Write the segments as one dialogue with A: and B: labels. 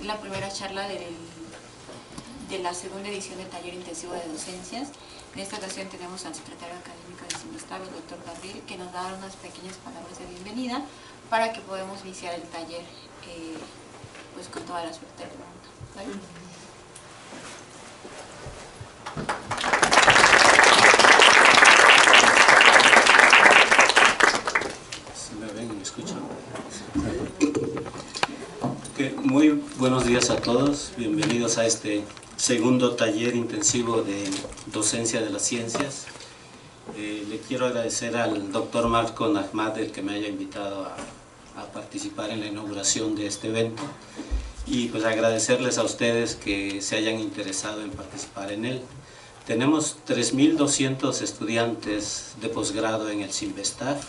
A: impartir la primera charla de la segunda edición del taller intensivo de docencias. En esta ocasión tenemos al secretario académico del CIMBESTAF, el doctor Gabriel, que nos va a dar unas pequeñas palabras de bienvenida para que podamos iniciar el taller pues con toda la suerte del mundo. ¿Vale?
B: Muy buenos días a todos, bienvenidos a este segundo taller intensivo de docencia de las ciencias. Le quiero agradecer al doctor Marco Nahmad el que me haya invitado a participar en la inauguración de este evento y pues agradecerles a ustedes que se hayan interesado en participar en él. Tenemos 3.200 estudiantes de posgrado en el CIMBESTAF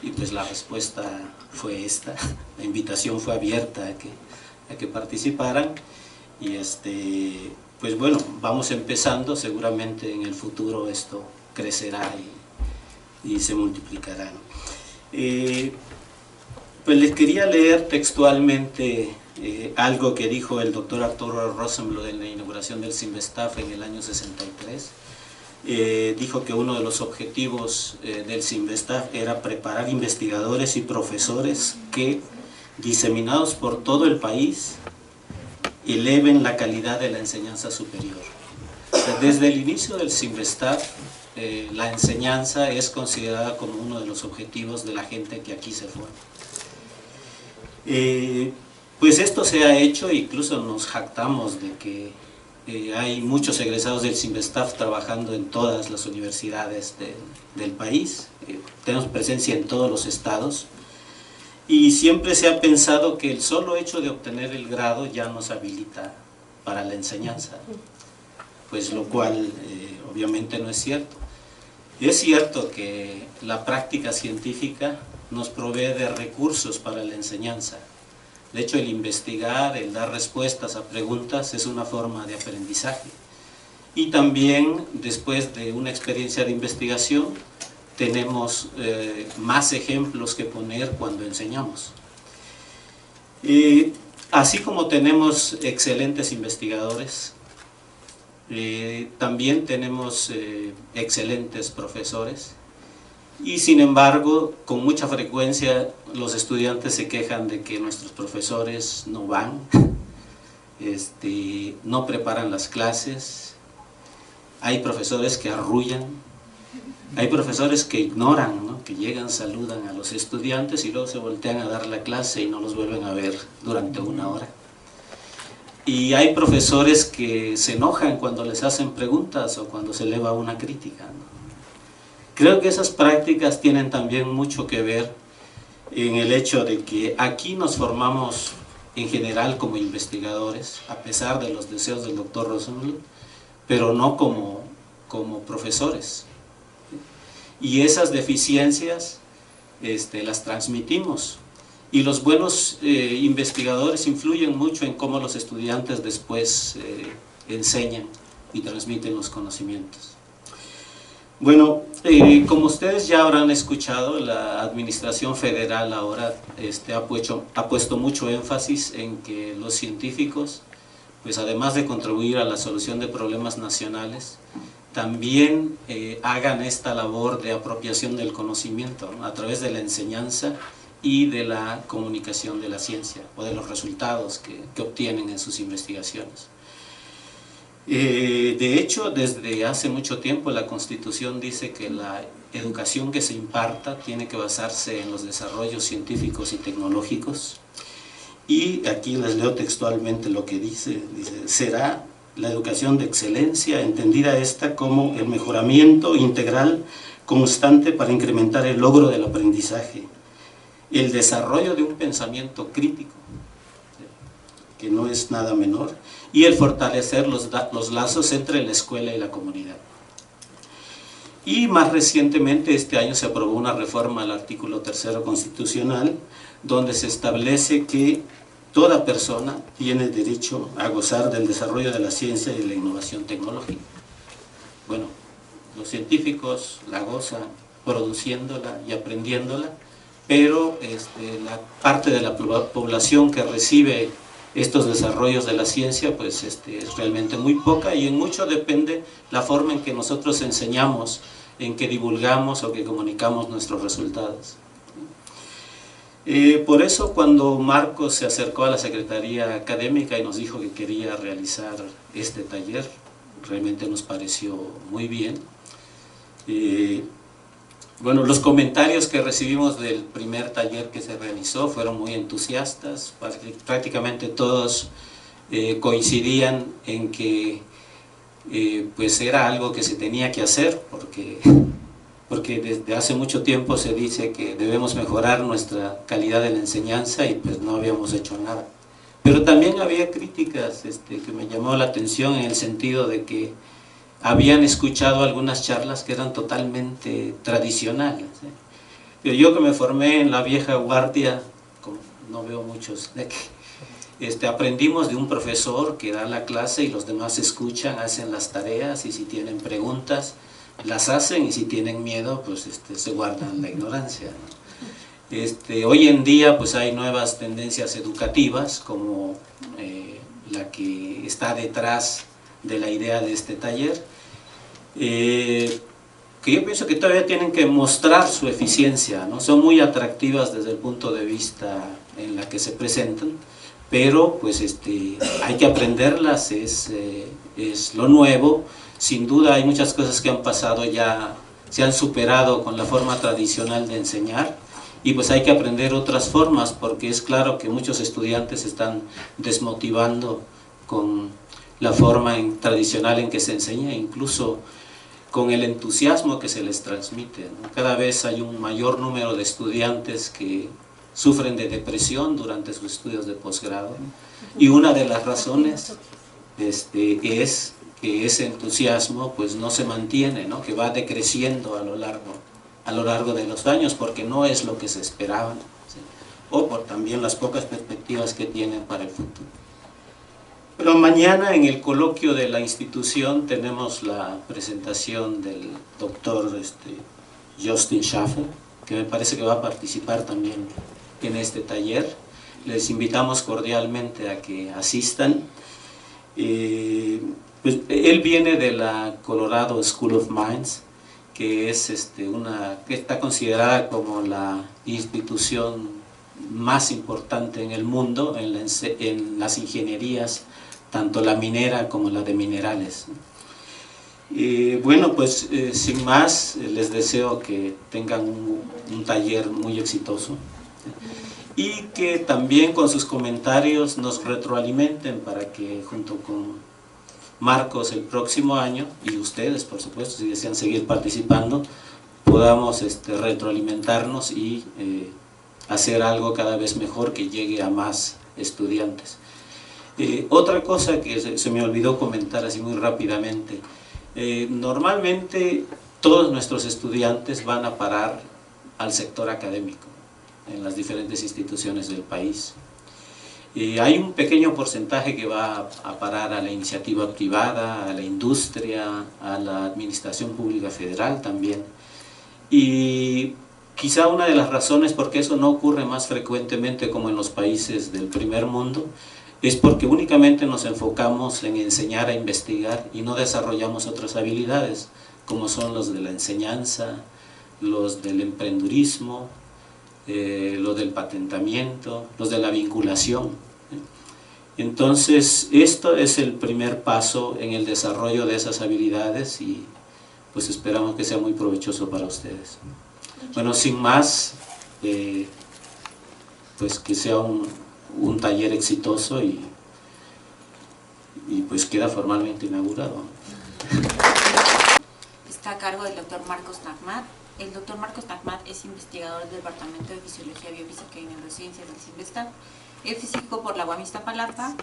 B: y pues la respuesta fue esta, la invitación fue abierta a que participaran y pues bueno, vamos empezando, seguramente en el futuro esto crecerá y se multiplicará. Pues les quería leer textualmente algo que dijo el doctor Arturo Rosenbluth en la inauguración del CIMBESTAF en el año 63. Dijo que uno de los objetivos del CIMBESTAF era preparar investigadores y profesores que, diseminados por todo el país, eleven la calidad de la enseñanza superior. O sea, desde el inicio del CIMBESTAF, la enseñanza es considerada como uno de los objetivos de la gente que aquí se forma. Pues esto se ha hecho, incluso nos jactamos de que hay muchos egresados del CIMBESTAF trabajando en todas las universidades del país. Tenemos presencia en todos los estados. Y siempre se ha pensado que el solo hecho de obtener el grado ya nos habilita para la enseñanza, pues lo cual obviamente no es cierto. Es cierto que la práctica científica nos provee de recursos para la enseñanza. De hecho, el investigar, el dar respuestas a preguntas es una forma de aprendizaje. Y también, después de una experiencia de investigación, tenemos más ejemplos que poner cuando enseñamos. Así como tenemos excelentes investigadores, también tenemos excelentes profesores y sin embargo con mucha frecuencia los estudiantes se quejan de que nuestros profesores no van, no preparan las clases, hay profesores que arrullan. Hay profesores que ignoran, ¿no? Que llegan, saludan a los estudiantes y luego se voltean a dar la clase y no los vuelven a ver durante una hora. Y hay profesores que se enojan cuando les hacen preguntas o cuando se eleva una crítica, ¿no? Creo que esas prácticas tienen también mucho que ver en el hecho de que aquí nos formamos en general como investigadores, a pesar de los deseos del doctor Rosenbluth, pero no como profesores. Y esas deficiencias las transmitimos y los buenos investigadores influyen mucho en cómo los estudiantes después enseñan y transmiten los conocimientos. Bueno, como ustedes ya habrán escuchado, la administración federal ahora ha puesto mucho énfasis en que los científicos, pues además de contribuir a la solución de problemas nacionales, también hagan esta labor de apropiación del conocimiento, ¿no? A través de la enseñanza y de la comunicación de la ciencia o de los resultados que obtienen en sus investigaciones. De hecho, desde hace mucho tiempo la Constitución dice que la educación que se imparta tiene que basarse en los desarrollos científicos y tecnológicos. Y aquí les leo textualmente lo que dice, será la educación de excelencia, entendida esta como el mejoramiento integral constante para incrementar el logro del aprendizaje, el desarrollo de un pensamiento crítico, que no es nada menor, y el fortalecer los lazos entre la escuela y la comunidad. Y más recientemente este año se aprobó una reforma al artículo 3º constitucional, donde se establece que toda persona tiene derecho a gozar del desarrollo de la ciencia y de la innovación tecnológica. Bueno, los científicos la gozan produciéndola y aprendiéndola, pero la parte de la población que recibe estos desarrollos de la ciencia pues es realmente muy poca, y en mucho depende la forma en que nosotros enseñamos, en que divulgamos o que comunicamos nuestros resultados. Por eso cuando Marcos se acercó a la Secretaría Académica y nos dijo que quería realizar este taller, realmente nos pareció muy bien. Bueno, los comentarios que recibimos del primer taller que se realizó fueron muy entusiastas, prácticamente todos coincidían en que pues era algo que se tenía que hacer, porque desde hace mucho tiempo se dice que debemos mejorar nuestra calidad de la enseñanza y pues no habíamos hecho nada. Pero también había críticas que me llamó la atención, en el sentido de que habían escuchado algunas charlas que eran totalmente tradicionales. Pero yo, que me formé en la vieja guardia, como no veo muchos de que aprendimos de un profesor que da la clase y los demás escuchan, hacen las tareas, y si tienen preguntas las hacen, y si tienen miedo pues se guardan la ignorancia, ¿no? Hoy en día pues hay nuevas tendencias educativas, como la que está detrás de la idea de este taller, que yo pienso que todavía tienen que mostrar su eficiencia, ¿no? Son muy atractivas desde el punto de vista en la que se presentan, pero pues hay que aprenderlas, es lo nuevo. Sin duda hay muchas cosas que han pasado, ya se han superado con la forma tradicional de enseñar, y pues hay que aprender otras formas, porque es claro que muchos estudiantes se están desmotivando con la forma tradicional en que se enseña, incluso con el entusiasmo que se les transmite, ¿no? Cada vez hay un mayor número de estudiantes que sufren de depresión durante sus estudios de posgrado, y una de las razones es que ese entusiasmo pues no se mantiene, ¿no? Que va decreciendo a lo largo de los años, porque no es lo que se esperaba, ¿sí? O por también las pocas perspectivas que tienen para el futuro. Pero mañana en el coloquio de la institución tenemos la presentación del doctor Justin Schaffer, que me parece que va a participar también en este taller. Les invitamos cordialmente a que asistan. Pues él viene de la Colorado School of Mines, que es que está considerada como la institución más importante en el mundo en las ingenierías, tanto la minera como la de minerales. Bueno, pues sin más, les deseo que tengan un taller muy exitoso, y que también con sus comentarios nos retroalimenten, para que junto con Marcos el próximo año, y ustedes por supuesto si desean seguir participando, podamos retroalimentarnos y hacer algo cada vez mejor, que llegue a más estudiantes. Otra cosa que se me olvidó comentar así muy rápidamente, normalmente todos nuestros estudiantes van a parar al sector académico en las diferentes instituciones del país. Hay un pequeño porcentaje que va a parar a la iniciativa privada, a la industria, a la administración pública federal también. Y quizá una de las razones por qué eso no ocurre más frecuentemente como en los países del primer mundo es porque únicamente nos enfocamos en enseñar a investigar y no desarrollamos otras habilidades, como son los de la enseñanza, los del emprendurismo, los del patentamiento, los de la vinculación. Entonces, esto es el primer paso en el desarrollo de esas habilidades, y pues esperamos que sea muy provechoso para ustedes. Bueno, sin más, pues que sea un taller exitoso, y pues queda formalmente inaugurado.
A: Está a cargo del doctor Marcos Nahmat. El doctor Marcos Nahmat es investigador del Departamento de Fisiología, Biofísica y Neurociencias del CINVESTAB. Es físico por la UAM Iztapalapa.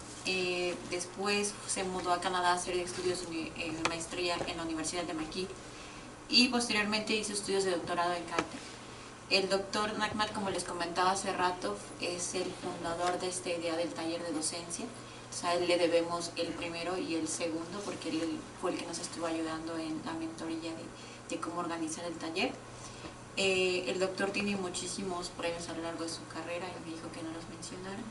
A: Después se mudó a Canadá a hacer estudios en maestría en la Universidad de McGill, y posteriormente hizo estudios de doctorado en Caltech. El doctor Nahmat, como les comentaba hace rato, es el fundador de esta idea del taller de docencia. O sea, a él le debemos el primero y el segundo, porque él fue el que nos estuvo ayudando en la mentoría de cómo organizar el taller. El doctor tiene muchísimos premios a lo largo de su carrera, y me dijo que no los mencionara.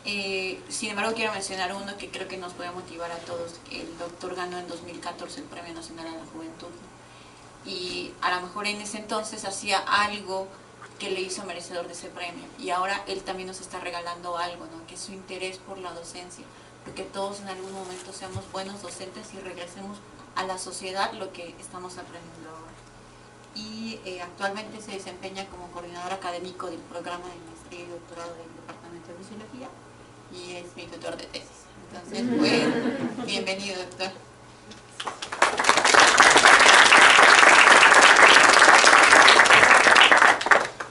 A: Sin embargo, quiero mencionar uno que creo que nos puede motivar a todos. El doctor ganó en 2014 el Premio Nacional a la Juventud. Y a lo mejor en ese entonces hacía algo que le hizo merecedor de ese premio. Y ahora él también nos está regalando algo, ¿no? Que es su interés por la docencia. Porque todos en algún momento seamos buenos docentes y regresemos a la sociedad lo que estamos aprendiendo ahora. Y actualmente se desempeña como coordinador académico del programa de maestría y doctorado del Departamento de Fisiología y es mi tutor de tesis. Entonces, pues, bienvenido, doctor.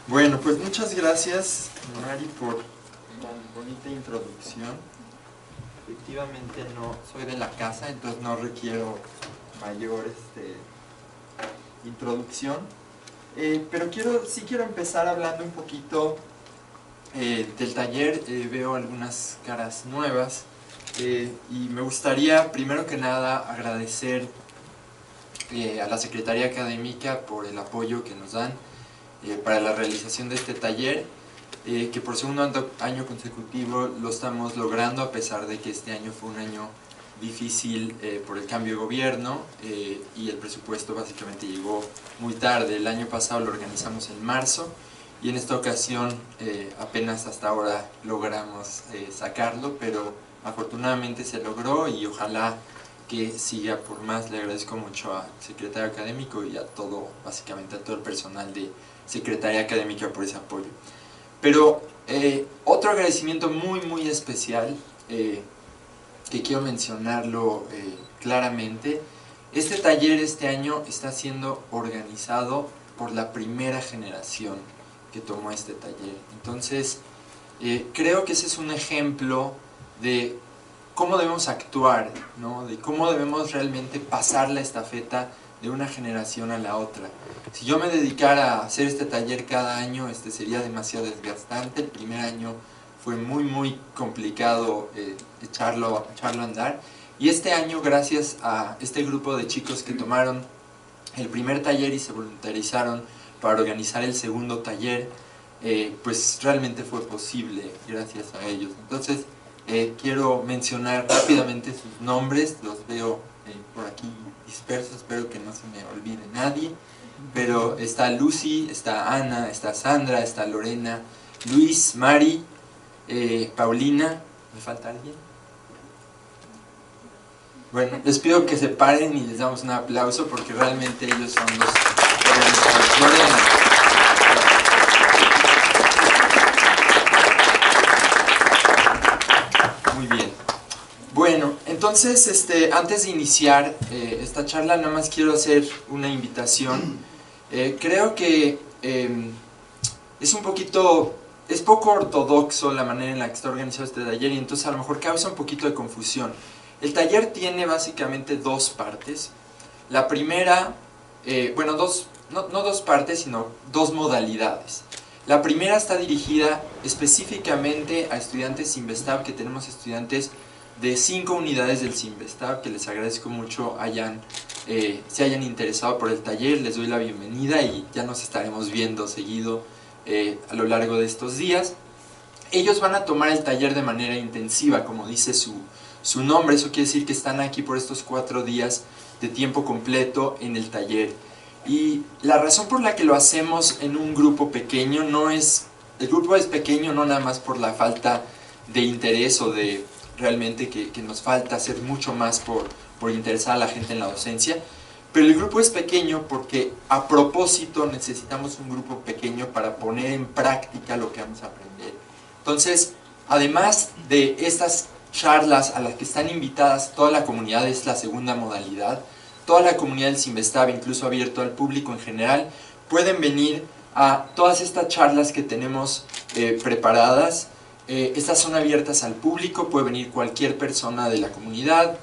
C: Bueno, pues muchas gracias, Mari, por tan bonita introducción. Efectivamente no soy de la casa, entonces no requiero mayor introducción. Pero sí quiero empezar hablando un poquito del taller. Veo algunas caras nuevas y me gustaría primero que nada agradecer a la Secretaría Académica por el apoyo que nos dan para la realización de este taller, que por segundo año consecutivo lo estamos logrando, a pesar de que este año fue un año difícil por el cambio de gobierno y el presupuesto básicamente llegó muy tarde. El año pasado lo organizamos en marzo y en esta ocasión apenas hasta ahora logramos sacarlo, pero afortunadamente se logró y ojalá que siga por más. Le agradezco mucho al secretario académico y a todo, básicamente a todo el personal de Secretaría Académica por ese apoyo. Pero otro agradecimiento muy especial, que quiero mencionarlo claramente. Este taller este año está siendo organizado por la primera generación que tomó este taller. Entonces, creo que ese es un ejemplo de cómo debemos actuar, ¿no? De cómo debemos realmente pasar la estafeta de una generación a la otra. Si yo me dedicara a hacer este taller cada año, sería demasiado desgastante. El primer año fue muy complicado echarlo a andar. Y este año, gracias a este grupo de chicos que tomaron el primer taller y se voluntarizaron para organizar el segundo taller, pues realmente fue posible gracias a ellos. Entonces, quiero mencionar rápidamente sus nombres. Los veo por aquí dispersos, espero que no se me olvide nadie. Pero está Lucy, está Ana, está Sandra, está Lorena, Luis, Mari, Paulina. ¿Me falta alguien? Bueno, les pido que se paren y les damos un aplauso porque realmente ellos son los organizadores. Lorena. Muy bien. Bueno, entonces antes de iniciar esta charla, nada más quiero hacer una invitación. Creo que es poco ortodoxo la manera en la que está organizado este taller y entonces a lo mejor causa un poquito de confusión. El taller tiene básicamente dos partes. La primera, no dos partes, sino dos modalidades. La primera está dirigida específicamente a estudiantes Sinvestab, que tenemos estudiantes de 5 unidades del Sinvestab, que les agradezco mucho se hayan interesado por el taller. Les doy la bienvenida y ya nos estaremos viendo seguido a lo largo de estos días. Ellos van a tomar el taller de manera intensiva, como dice su nombre. Eso quiere decir que están aquí por estos 4 días de tiempo completo en el taller. Y la razón por la que lo hacemos en un grupo pequeño el grupo es pequeño no nada más por la falta de interés o de realmente que nos falta hacer mucho más por interesar a la gente en la docencia, pero el grupo es pequeño porque a propósito necesitamos un grupo pequeño para poner en práctica lo que vamos a aprender. Entonces, además de estas charlas a las que están invitadas toda la comunidad, es la segunda modalidad, toda la comunidad del Sinvestab, incluso abierto al público en general, pueden venir a todas estas charlas que tenemos preparadas. Estas son abiertas al público, puede venir cualquier persona de la comunidad,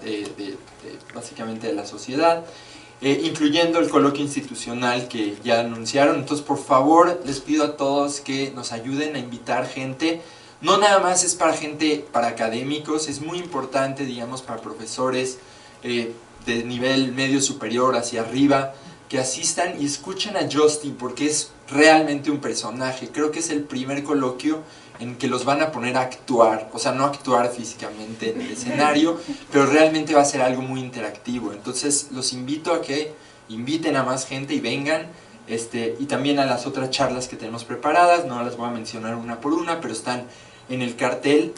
C: básicamente de la sociedad, incluyendo el coloquio institucional que ya anunciaron. Entonces, por favor, les pido a todos que nos ayuden a invitar gente. No nada más es para académicos, es muy importante, digamos, para profesores de nivel medio superior hacia arriba, que asistan y escuchen a Justin, porque es realmente un personaje. Creo que es el primer coloquio en que los van a poner a actuar, o sea, no actuar físicamente en el escenario, pero realmente va a ser algo muy interactivo. Entonces los invito a que inviten a más gente y vengan, y también a las otras charlas que tenemos preparadas. No las voy a mencionar una por una, pero están en el cartel.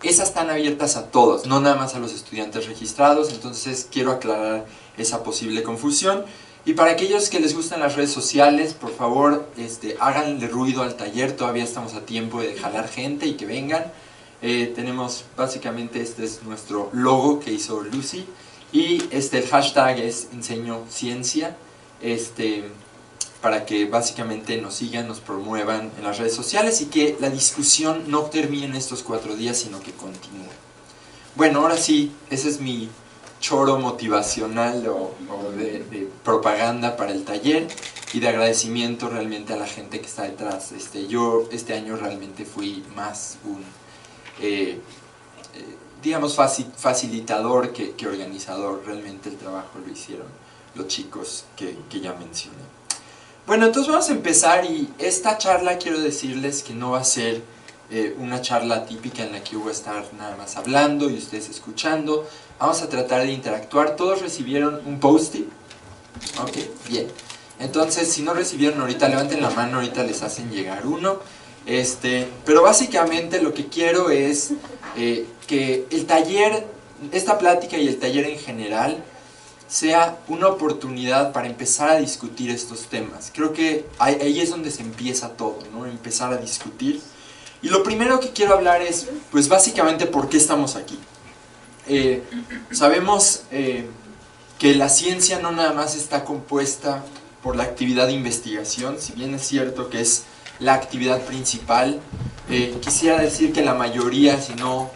C: Esas están abiertas a todos, no nada más a los estudiantes registrados, entonces quiero aclarar esa posible confusión. Y para aquellos que les gustan las redes sociales, por favor, háganle ruido al taller, todavía estamos a tiempo de jalar gente y que vengan. Tenemos, básicamente, este es nuestro logo que hizo Lucy, y el hashtag es Enseño Ciencia, para que básicamente nos sigan, nos promuevan en las redes sociales y que la discusión no termine en estos 4 días, sino que continúe. Bueno, ahora sí, ese es mi choro motivacional o de propaganda para el taller y de agradecimiento realmente a la gente que está detrás. Yo este año realmente fui más un, digamos, facilitador que organizador. Realmente el trabajo lo hicieron los chicos que ya mencioné. Bueno, entonces vamos a empezar, y esta charla quiero decirles que no va a ser una charla típica en la que yo voy a estar nada más hablando y ustedes escuchando. Vamos a tratar de interactuar. ¿Todos recibieron un post-it? Ok, bien. Entonces, si no recibieron ahorita, levanten la mano, ahorita les hacen llegar uno. Pero básicamente lo que quiero es que el taller, esta plática y el taller en general, sea una oportunidad para empezar a discutir estos temas. Creo que ahí es donde se empieza todo, ¿no? Empezar a discutir. Y lo primero que quiero hablar es, pues básicamente, ¿por qué estamos aquí? Sabemos que la ciencia no nada más está compuesta por la actividad de investigación, si bien es cierto que es la actividad principal. Quisiera decir que la mayoría, si no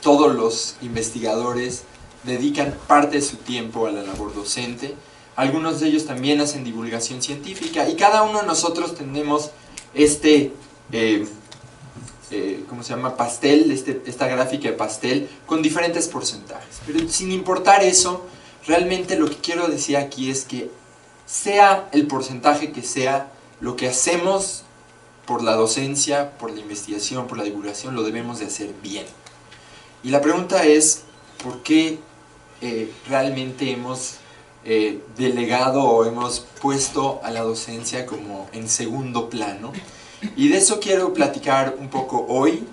C: todos los investigadores, dedican parte de su tiempo a la labor docente. Algunos de ellos también hacen divulgación científica, y cada uno de nosotros tenemos ¿cómo se llama? Pastel, esta gráfica de pastel con diferentes porcentajes. Pero sin importar eso, realmente lo que quiero decir aquí es que sea el porcentaje que sea, lo que hacemos por la docencia, por la investigación, por la divulgación, lo debemos de hacer bien. Y la pregunta es, ¿por qué realmente hemos delegado o hemos puesto a la docencia como en segundo plano? Y de eso quiero platicar un poco hoy.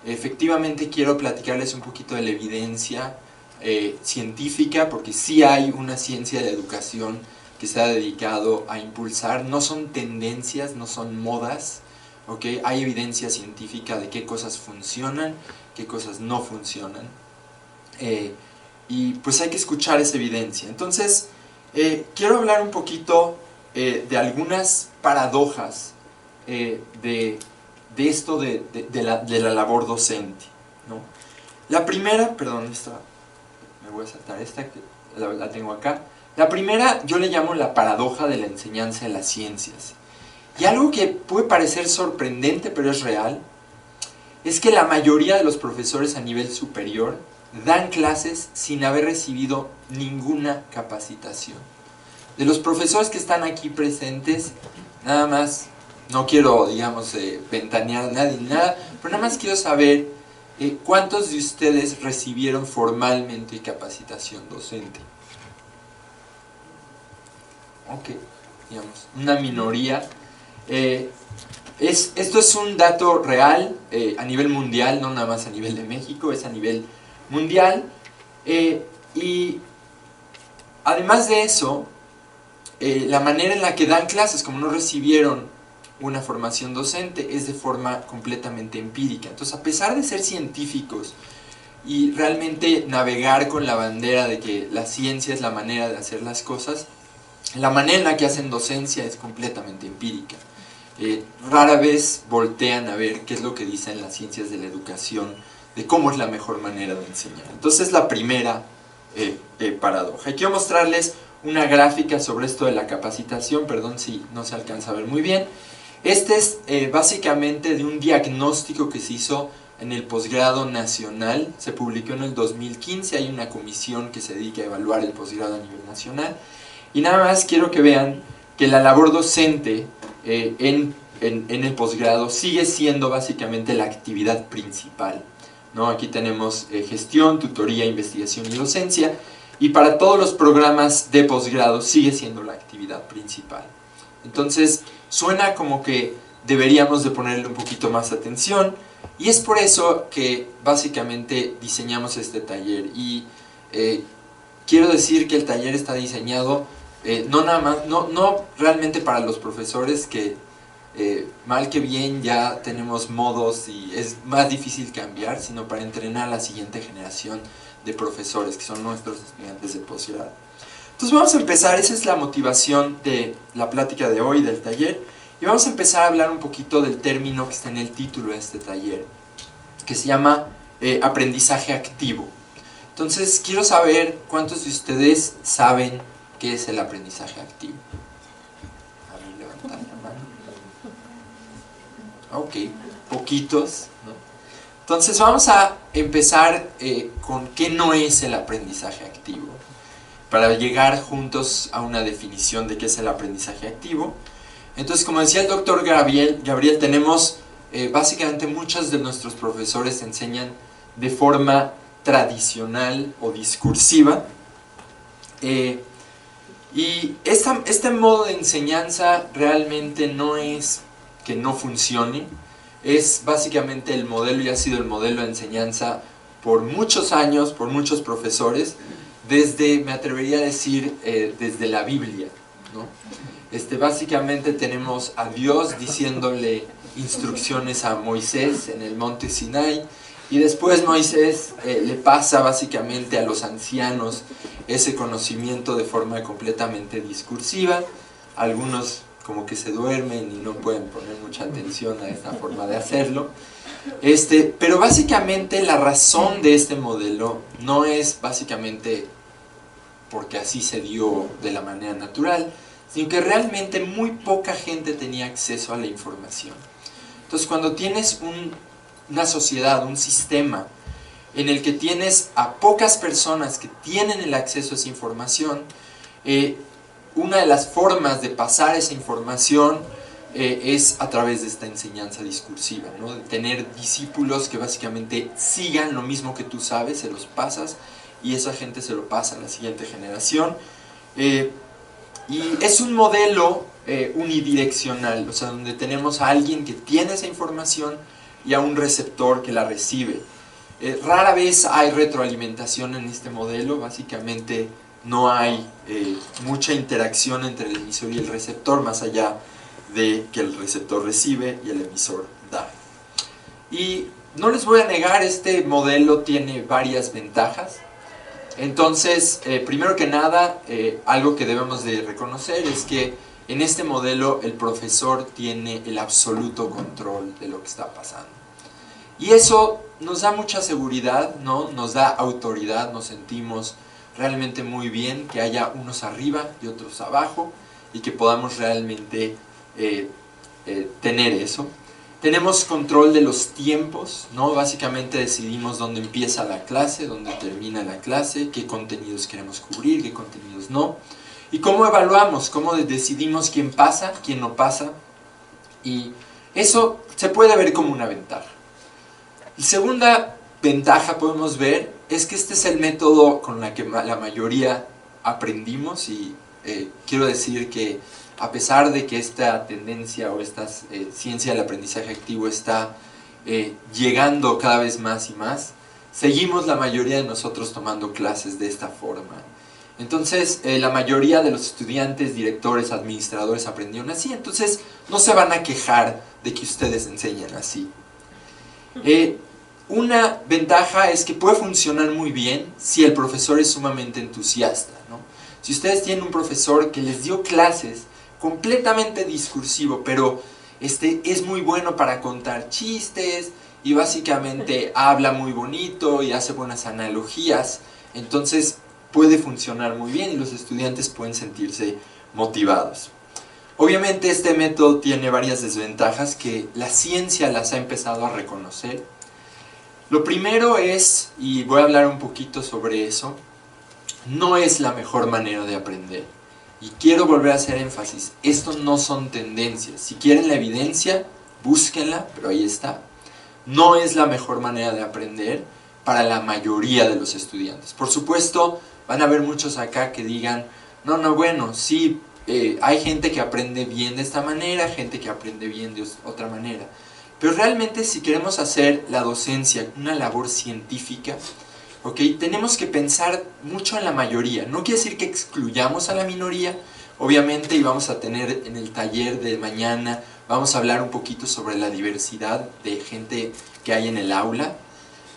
C: Efectivamente quiero platicarles un poquito de la evidencia científica, porque sí hay una ciencia de educación que se ha dedicado a impulsar. No son tendencias, no son modas, ¿okay? Hay evidencia científica de qué cosas funcionan, qué cosas no funcionan. Y pues hay que escuchar esa evidencia. Entonces, quiero hablar un poquito de algunas paradojas de esto de la labor docente, ¿no? La primera, perdón, me voy a saltar esta, que la tengo acá. La primera yo le llamo la paradoja de la enseñanza de las ciencias. Y algo que puede parecer sorprendente, pero es real, es que la mayoría de los profesores a nivel superior dan clases sin haber recibido ninguna capacitación. De los profesores que están aquí presentes, nada más, no quiero, digamos, ventanear a nadie ni nada, pero nada más quiero saber cuántos de ustedes recibieron formalmente capacitación docente. Ok, digamos, una minoría. Esto es un dato real a nivel mundial, no nada más a nivel de México, es a nivel mundial. Y además de eso, la manera en la que dan clases, como no recibieron una formación docente, es de forma completamente empírica. Entonces, a pesar de ser científicos y realmente navegar con la bandera de que la ciencia es la manera de hacer las cosas, la manera en la que hacen docencia es completamente empírica. Rara vez voltean a ver qué es lo que dicen las ciencias de la educación, de cómo es la mejor manera de enseñar. Entonces, la primera paradoja. Y quiero mostrarles una gráfica sobre esto de la capacitación, perdón si no se alcanza a ver muy bien. Este es básicamente de un diagnóstico que se hizo en el posgrado nacional, se publicó en el 2015, hay una comisión que se dedica a evaluar el posgrado a nivel nacional. Y nada más quiero que vean que la labor docente en en el posgrado sigue siendo básicamente la actividad principal, ¿no? Aquí tenemos gestión, tutoría, investigación y docencia, y para todos los programas de posgrado sigue siendo la actividad principal. Entonces suena como que deberíamos de ponerle un poquito más atención, y es por eso que básicamente diseñamos este taller. Y quiero decir que el taller está diseñado no realmente para los profesores, que mal que bien ya tenemos modos y es más difícil cambiar, sino para entrenar a la siguiente generación de profesores, que son nuestros estudiantes de posgrado. Entonces vamos a empezar, esa es la motivación de la plática de hoy, del taller, y vamos a empezar a hablar un poquito del término que está en el título de este taller, que se llama aprendizaje activo. Entonces quiero saber cuántos de ustedes saben qué es el aprendizaje activo. A ver, levantar la mano. Ok, poquitos, ¿no? Entonces vamos a empezar con qué no es el aprendizaje activo, para llegar juntos a una definición de qué es el aprendizaje activo. Entonces, como decía el doctor Gabriel, tenemos básicamente muchos de nuestros profesores enseñan de forma tradicional o discursiva, y este modo de enseñanza realmente no es que no funcione, es básicamente el modelo y ha sido el modelo de enseñanza por muchos años, por muchos profesores, desde, me atrevería a decir, desde la Biblia, ¿no? Básicamente tenemos a Dios diciéndole instrucciones a Moisés en el monte Sinai, y después Moisés le pasa básicamente a los ancianos ese conocimiento de forma completamente discursiva. Algunos como que se duermen y no pueden poner mucha atención a esta forma de hacerlo. Pero básicamente la razón de este modelo no es básicamente porque así se dio de la manera natural, sino que realmente muy poca gente tenía acceso a la información. Entonces, cuando tienes una sociedad, un sistema en el que tienes a pocas personas que tienen el acceso a esa información, una de las formas de pasar esa información es a través de esta enseñanza discursiva, ¿no? De tener discípulos que básicamente sigan lo mismo que tú sabes, se los pasas, y esa gente se lo pasa a la siguiente generación. Y es un modelo unidireccional, o sea, donde tenemos a alguien que tiene esa información y a un receptor que la recibe. Rara vez hay retroalimentación en este modelo, básicamente no hay mucha interacción entre el emisor y el receptor, más allá de que el receptor recibe y el emisor da. Y no les voy a negar, este modelo tiene varias ventajas. Entonces, primero que nada, algo que debemos de reconocer es que en este modelo el profesor tiene el absoluto control de lo que está pasando. Y eso nos da mucha seguridad, ¿no? Nos da autoridad, nos sentimos realmente muy bien que haya unos arriba y otros abajo, y que podamos realmente tener eso. Tenemos control de los tiempos, ¿no? Básicamente decidimos dónde empieza la clase, dónde termina la clase, qué contenidos queremos cubrir, qué contenidos no. Y cómo evaluamos, cómo decidimos quién pasa, quién no pasa. Y eso se puede ver como una ventaja. La segunda ventaja podemos ver es que este es el método con el que la mayoría aprendimos, y quiero decir que a pesar de que esta tendencia o esta ciencia del aprendizaje activo está llegando cada vez más y más, seguimos la mayoría de nosotros tomando clases de esta forma. Entonces, la mayoría de los estudiantes, directores, administradores aprendieron así, entonces no se van a quejar de que ustedes enseñan así. Una ventaja es que puede funcionar muy bien si el profesor es sumamente entusiasta, ¿no? Si ustedes tienen un profesor que les dio clases completamente discursivo, pero es muy bueno para contar chistes y básicamente habla muy bonito y hace buenas analogías, entonces puede funcionar muy bien y los estudiantes pueden sentirse motivados. Obviamente este método tiene varias desventajas que la ciencia las ha empezado a reconocer. Lo primero es, y voy a hablar un poquito sobre eso, no es la mejor manera de aprender. Y quiero volver a hacer énfasis, esto no son tendencias. Si quieren la evidencia, búsquenla, pero ahí está. No es la mejor manera de aprender para la mayoría de los estudiantes. Por supuesto, van a haber muchos acá que digan, no, bueno, sí, hay gente que aprende bien de esta manera, gente que aprende bien de otra manera. Pero realmente si queremos hacer la docencia una labor científica, ¿okay? Tenemos que pensar mucho en la mayoría. No quiere decir que excluyamos a la minoría, obviamente, y vamos a tener en el taller de mañana, vamos a hablar un poquito sobre la diversidad de gente que hay en el aula,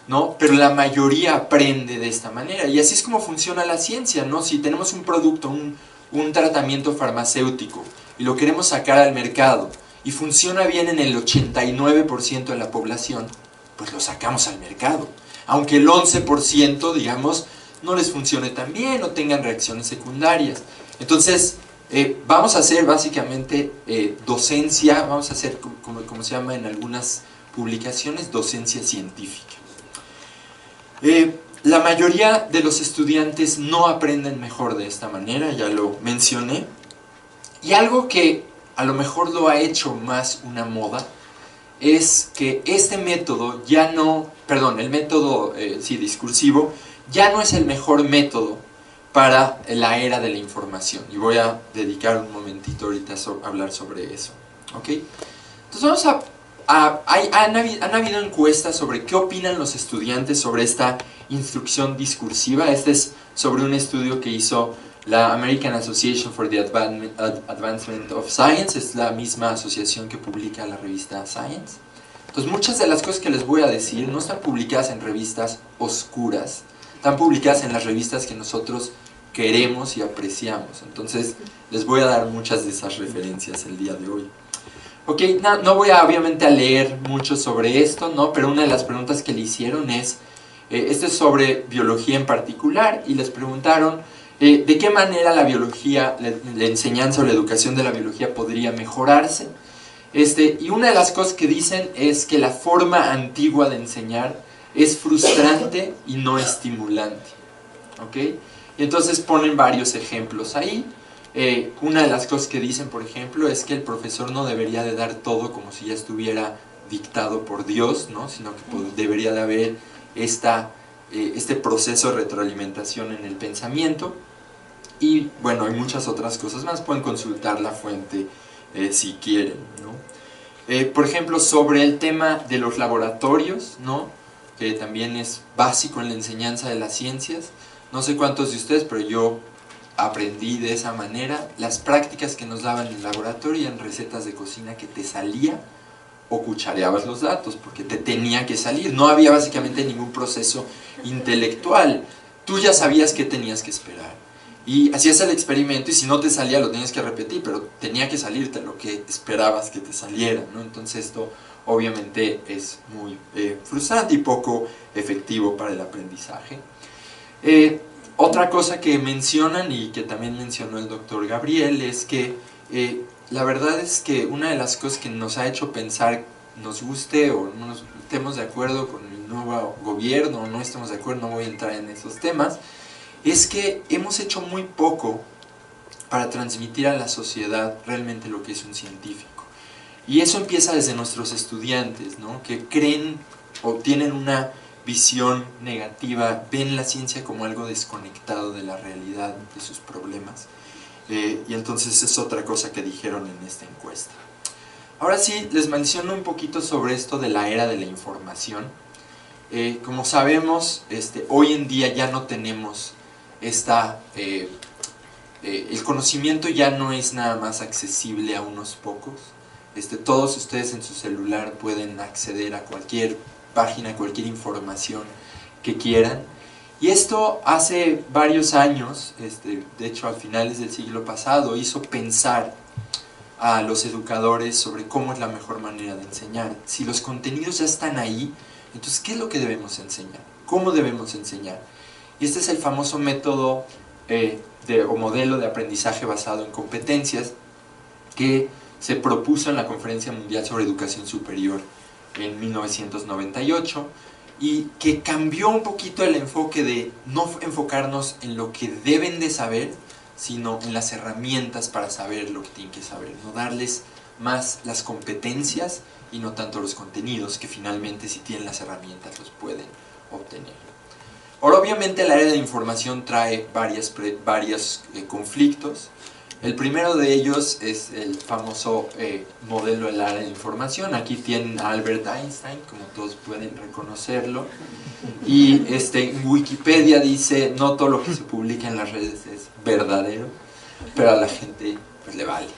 C: ¿no? Pero la mayoría aprende de esta manera, y así es como funciona la ciencia, ¿no? Si tenemos un producto, un tratamiento farmacéutico, y lo queremos sacar al mercado, y funciona bien en el 89% de la población, pues lo sacamos al mercado. Aunque el 11%, digamos, no les funcione tan bien o tengan reacciones secundarias. Entonces, vamos a hacer básicamente docencia, vamos a hacer, como se llama en algunas publicaciones, docencia científica. La mayoría de los estudiantes no aprenden mejor de esta manera, ya lo mencioné. Y algo que a lo mejor lo ha hecho más una moda, es que este método ya no, perdón, el método discursivo, ya no es el mejor método para la era de la información. Y voy a dedicar un momentito ahorita a hablar sobre eso. ¿Ok? Entonces han habido encuestas sobre qué opinan los estudiantes sobre esta instrucción discursiva. Este es sobre un estudio que hizo la American Association for the Advancement of Science, es la misma asociación que publica la revista Science. Entonces muchas de las cosas que les voy a decir no están publicadas en revistas oscuras, están publicadas en las revistas que nosotros queremos y apreciamos. Entonces les voy a dar muchas de esas referencias el día de hoy. Ok, no voy obviamente a leer mucho sobre esto, ¿no? Pero una de las preguntas que le hicieron es, esto es sobre biología en particular, y les preguntaron de qué manera la biología, la enseñanza o la educación de la biología podría mejorarse. Y una de las cosas que dicen es que la forma antigua de enseñar es frustrante y no estimulante. ¿Ok? Y entonces ponen varios ejemplos ahí. Una de las cosas que dicen, por ejemplo, es que el profesor no debería de dar todo como si ya estuviera dictado por Dios, ¿no? Sino que debería de haber este proceso de retroalimentación en el pensamiento. Y bueno, hay muchas otras cosas más, pueden consultar la fuente si quieren, ¿no? Por ejemplo, sobre el tema de los laboratorios, ¿no? Que también es básico en la enseñanza de las ciencias. No sé cuántos de ustedes, pero yo aprendí de esa manera. Las prácticas que nos daban en el laboratorio eran recetas de cocina que te salía o cuchareabas los datos, porque te tenía que salir. No había básicamente ningún proceso intelectual. Tú ya sabías qué tenías que esperar. Y hacías el experimento, y si no te salía lo tenías que repetir, pero tenía que salirte lo que esperabas que te saliera, ¿no? Entonces esto obviamente es muy frustrante y poco efectivo para el aprendizaje. Otra cosa que mencionan, y que también mencionó el doctor Gabriel, es que la verdad es que una de las cosas que nos ha hecho pensar, nos guste o no nos estemos de acuerdo con el nuevo gobierno o no estemos de acuerdo, no voy a entrar en esos temas, es que hemos hecho muy poco para transmitir a la sociedad realmente lo que es un científico. Y eso empieza desde nuestros estudiantes, ¿no? Que creen o tienen una visión negativa, ven la ciencia como algo desconectado de la realidad, de sus problemas. Y entonces es otra cosa que dijeron en esta encuesta. Ahora sí, les menciono un poquito sobre esto de la era de la información. Como sabemos, hoy en día ya no tenemos el conocimiento ya no es nada más accesible a unos pocos. Todos ustedes en su celular pueden acceder a cualquier página, cualquier información que quieran. Y esto hace varios años, de hecho a finales del siglo pasado, hizo pensar a los educadores sobre cómo es la mejor manera de enseñar. Si los contenidos ya están ahí, entonces ¿qué es lo que debemos enseñar? ¿Cómo debemos enseñar? Y este es el famoso método o modelo de aprendizaje basado en competencias que se propuso en la Conferencia Mundial sobre Educación Superior en 1998 y que cambió un poquito el enfoque de no enfocarnos en lo que deben de saber, sino en las herramientas para saber lo que tienen que saber, ¿no? Darles más las competencias y no tanto los contenidos, que finalmente si tienen las herramientas los pueden obtener. Ahora, obviamente el área de información trae varios conflictos. El primero de ellos es el famoso modelo del área de información. Aquí tienen a Albert Einstein, como todos pueden reconocerlo. Y en Wikipedia dice, no todo lo que se publica en las redes es verdadero, pero a la gente pues, le vale.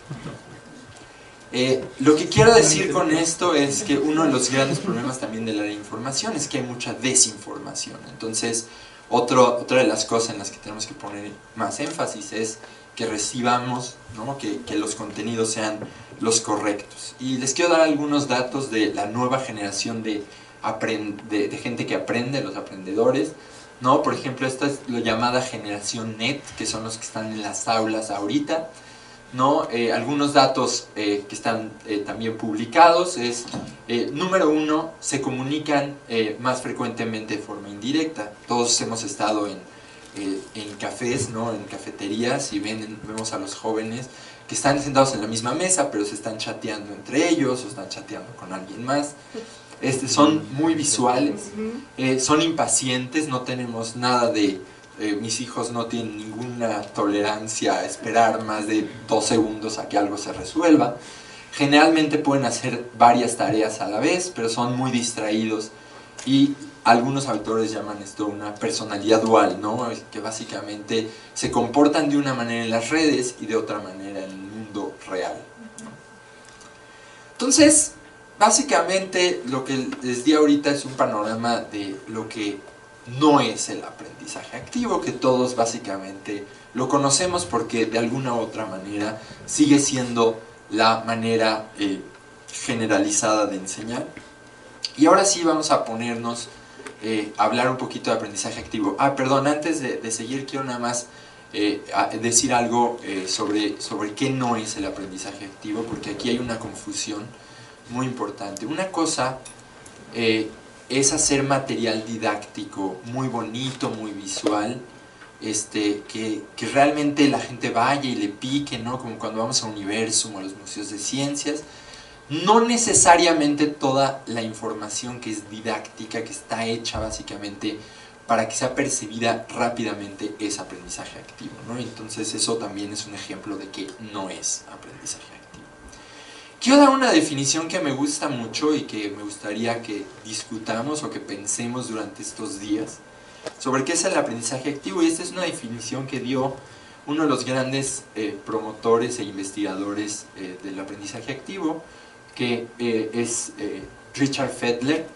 C: Lo que quiero decir con esto es que uno de los grandes problemas también del área de información es que hay mucha desinformación. Entonces, otra de las cosas en las que tenemos que poner más énfasis es que recibamos, ¿no? que los contenidos sean los correctos. Y les quiero dar algunos datos de la nueva generación de gente que aprende, los aprendedores, ¿no? Por ejemplo, esta es la llamada generación NET, que son los que están en las aulas ahorita, ¿no? Algunos datos que están también publicados es, número 1, se comunican más frecuentemente de forma indirecta. Todos hemos estado en cafés, ¿no? En cafeterías, y vemos a los jóvenes que están sentados en la misma mesa, pero se están chateando entre ellos o están chateando con alguien más. Son muy visuales, son impacientes, no tenemos nada de... mis hijos no tienen ninguna tolerancia a esperar más de 2 segundos a que algo se resuelva. Generalmente pueden hacer varias tareas a la vez, pero son muy distraídos, y algunos autores llaman esto una personalidad dual, ¿no? Que básicamente se comportan de una manera en las redes y de otra manera en el mundo real. Entonces, básicamente lo que les di ahorita es un panorama de lo que no es el aprendizaje activo, que todos básicamente lo conocemos porque de alguna u otra manera sigue siendo la manera generalizada de enseñar. Y ahora sí vamos a ponernos a hablar un poquito de aprendizaje activo. Perdón, antes de seguir quiero nada más decir algo sobre qué no es el aprendizaje activo, porque aquí hay una confusión muy importante. Una cosa es hacer material didáctico muy bonito, muy visual, que realmente la gente vaya y le pique, ¿no? Como cuando vamos a Universum o a los museos de ciencias. No necesariamente toda la información que es didáctica, que está hecha básicamente para que sea percibida rápidamente, es aprendizaje activo, ¿no? Entonces eso también es un ejemplo de que no es aprendizaje activo. Quiero dar una definición que me gusta mucho y que me gustaría que discutamos o que pensemos durante estos días sobre qué es el aprendizaje activo, y esta es una definición que dio uno de los grandes promotores e investigadores del aprendizaje activo, que es Richard Fettler.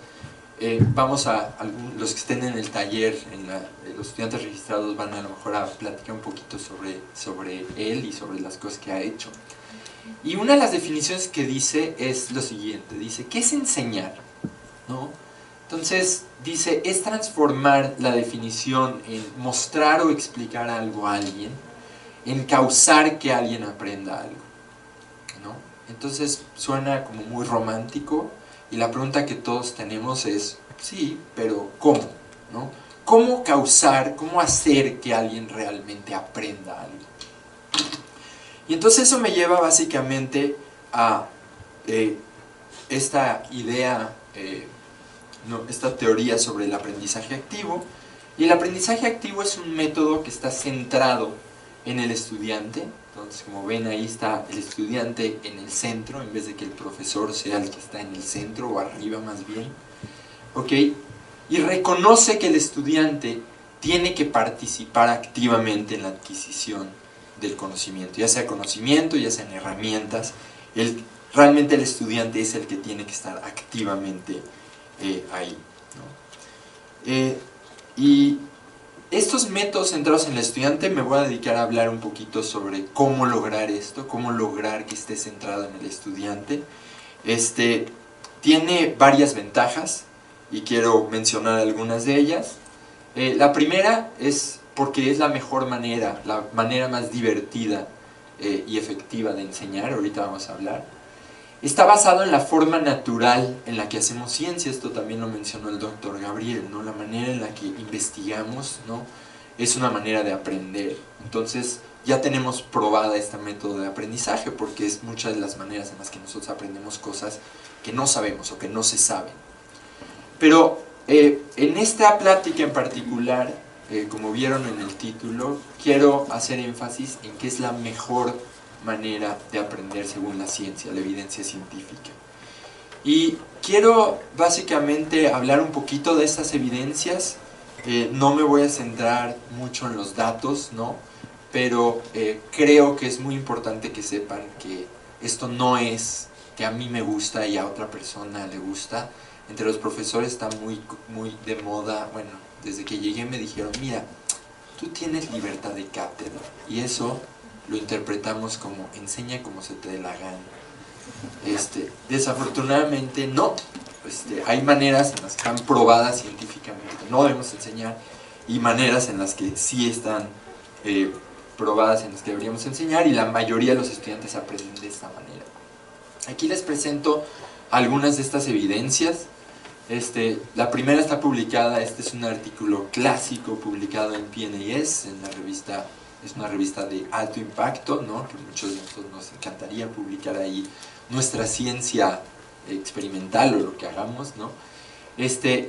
C: Los que estén en el taller, los estudiantes registrados van a lo mejor a platicar un poquito sobre él y sobre las cosas que ha hecho. Y una de las definiciones que dice es lo siguiente, dice, ¿qué es enseñar? ¿No? Entonces dice, es transformar la definición en mostrar o explicar algo a alguien, en causar que alguien aprenda algo, ¿no? Entonces suena como muy romántico, y la pregunta que todos tenemos es, sí, pero ¿cómo? ¿No? ¿Cómo causar, cómo hacer que alguien realmente aprenda algo? Y entonces eso me lleva básicamente a esta idea, esta teoría sobre el aprendizaje activo. Y el aprendizaje activo es un método que está centrado en el estudiante. Entonces, como ven, ahí está el estudiante en el centro, en vez de que el profesor sea el que está en el centro, o arriba más bien. ¿Ok? Y reconoce que el estudiante tiene que participar activamente en la adquisición del conocimiento, ya sea conocimiento, ya sean herramientas. Realmente el estudiante es el que tiene que estar activamente ahí, ¿no? Y estos métodos centrados en el estudiante, me voy a dedicar a hablar un poquito sobre cómo lograr esto, cómo lograr que esté centrado en el estudiante. Tiene varias ventajas y quiero mencionar algunas de ellas. La primera es porque es la mejor manera, la manera más divertida y efectiva de enseñar. Ahorita vamos a hablar. Está basado en la forma natural en la que hacemos ciencia. Esto también lo mencionó el doctor Gabriel, ¿no? La manera en la que investigamos, ¿no? Es una manera de aprender. Entonces, ya tenemos probada este método de aprendizaje, porque es muchas de las maneras en las que nosotros aprendemos cosas que no sabemos o que no se saben. Pero en esta plática en particular, como vieron en el título, quiero hacer énfasis en que es la mejor manera de aprender según la ciencia, la evidencia científica. Y quiero básicamente hablar un poquito de estas evidencias. No me voy a centrar mucho en los datos, ¿no? Pero creo que es muy importante que sepan que esto no es que a mí me gusta y a otra persona le gusta. Entre los profesores está muy de moda. Bueno, desde que llegué me dijeron, mira, tú tienes libertad de cátedra, y eso lo interpretamos como enseña como se te dé la gana. Desafortunadamente no. Hay maneras en las que están probadas científicamente que no debemos enseñar, y maneras en las que sí están probadas en las que deberíamos enseñar, y la mayoría de los estudiantes aprenden de esta manera. Aquí les presento algunas de estas evidencias. La primera está publicada, este es un artículo clásico publicado en PNAS, en la revista, es una revista de alto impacto, ¿no? Que muchos de nosotros nos encantaría publicar ahí nuestra ciencia experimental o lo que hagamos, ¿no?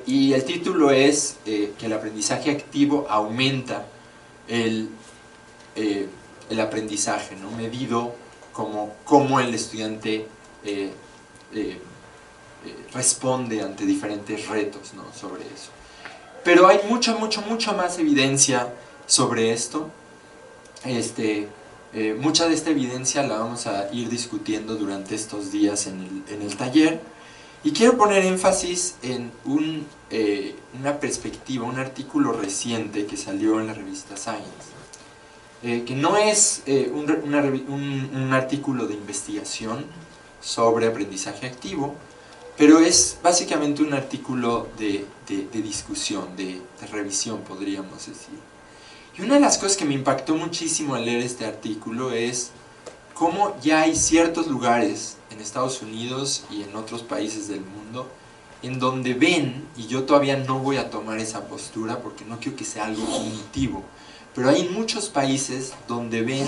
C: Y el título es que el aprendizaje activo aumenta el aprendizaje, ¿no? Medido como el estudiante responde ante diferentes retos, ¿no? Sobre eso. Pero hay mucha más evidencia sobre esto. Mucha de esta evidencia la vamos a ir discutiendo durante estos días en el taller, y quiero poner énfasis en una perspectiva, un artículo reciente que salió en la revista Science, que no es un artículo de investigación sobre aprendizaje activo, pero es básicamente un artículo de discusión, de revisión, podríamos decir. Y una de las cosas que me impactó muchísimo al leer este artículo es cómo ya hay ciertos lugares en Estados Unidos y en otros países del mundo en donde ven, y yo todavía no voy a tomar esa postura porque no quiero que sea algo punitivo, pero hay muchos países donde ven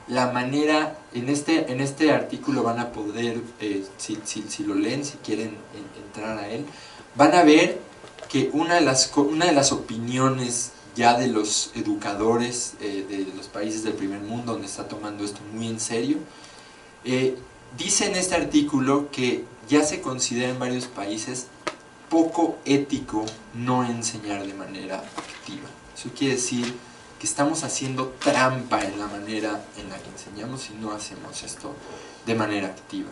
C: la manera, en este artículo van a poder, si lo leen, si quieren entrar a él, van a ver que una de las opiniones ya de los educadores de los países del primer mundo, donde está tomando esto muy en serio, dice en este artículo que ya se considera en varios países poco ético no enseñar de manera activa. Eso quiere decir que estamos haciendo trampa en la manera en la que enseñamos si no hacemos esto de manera activa.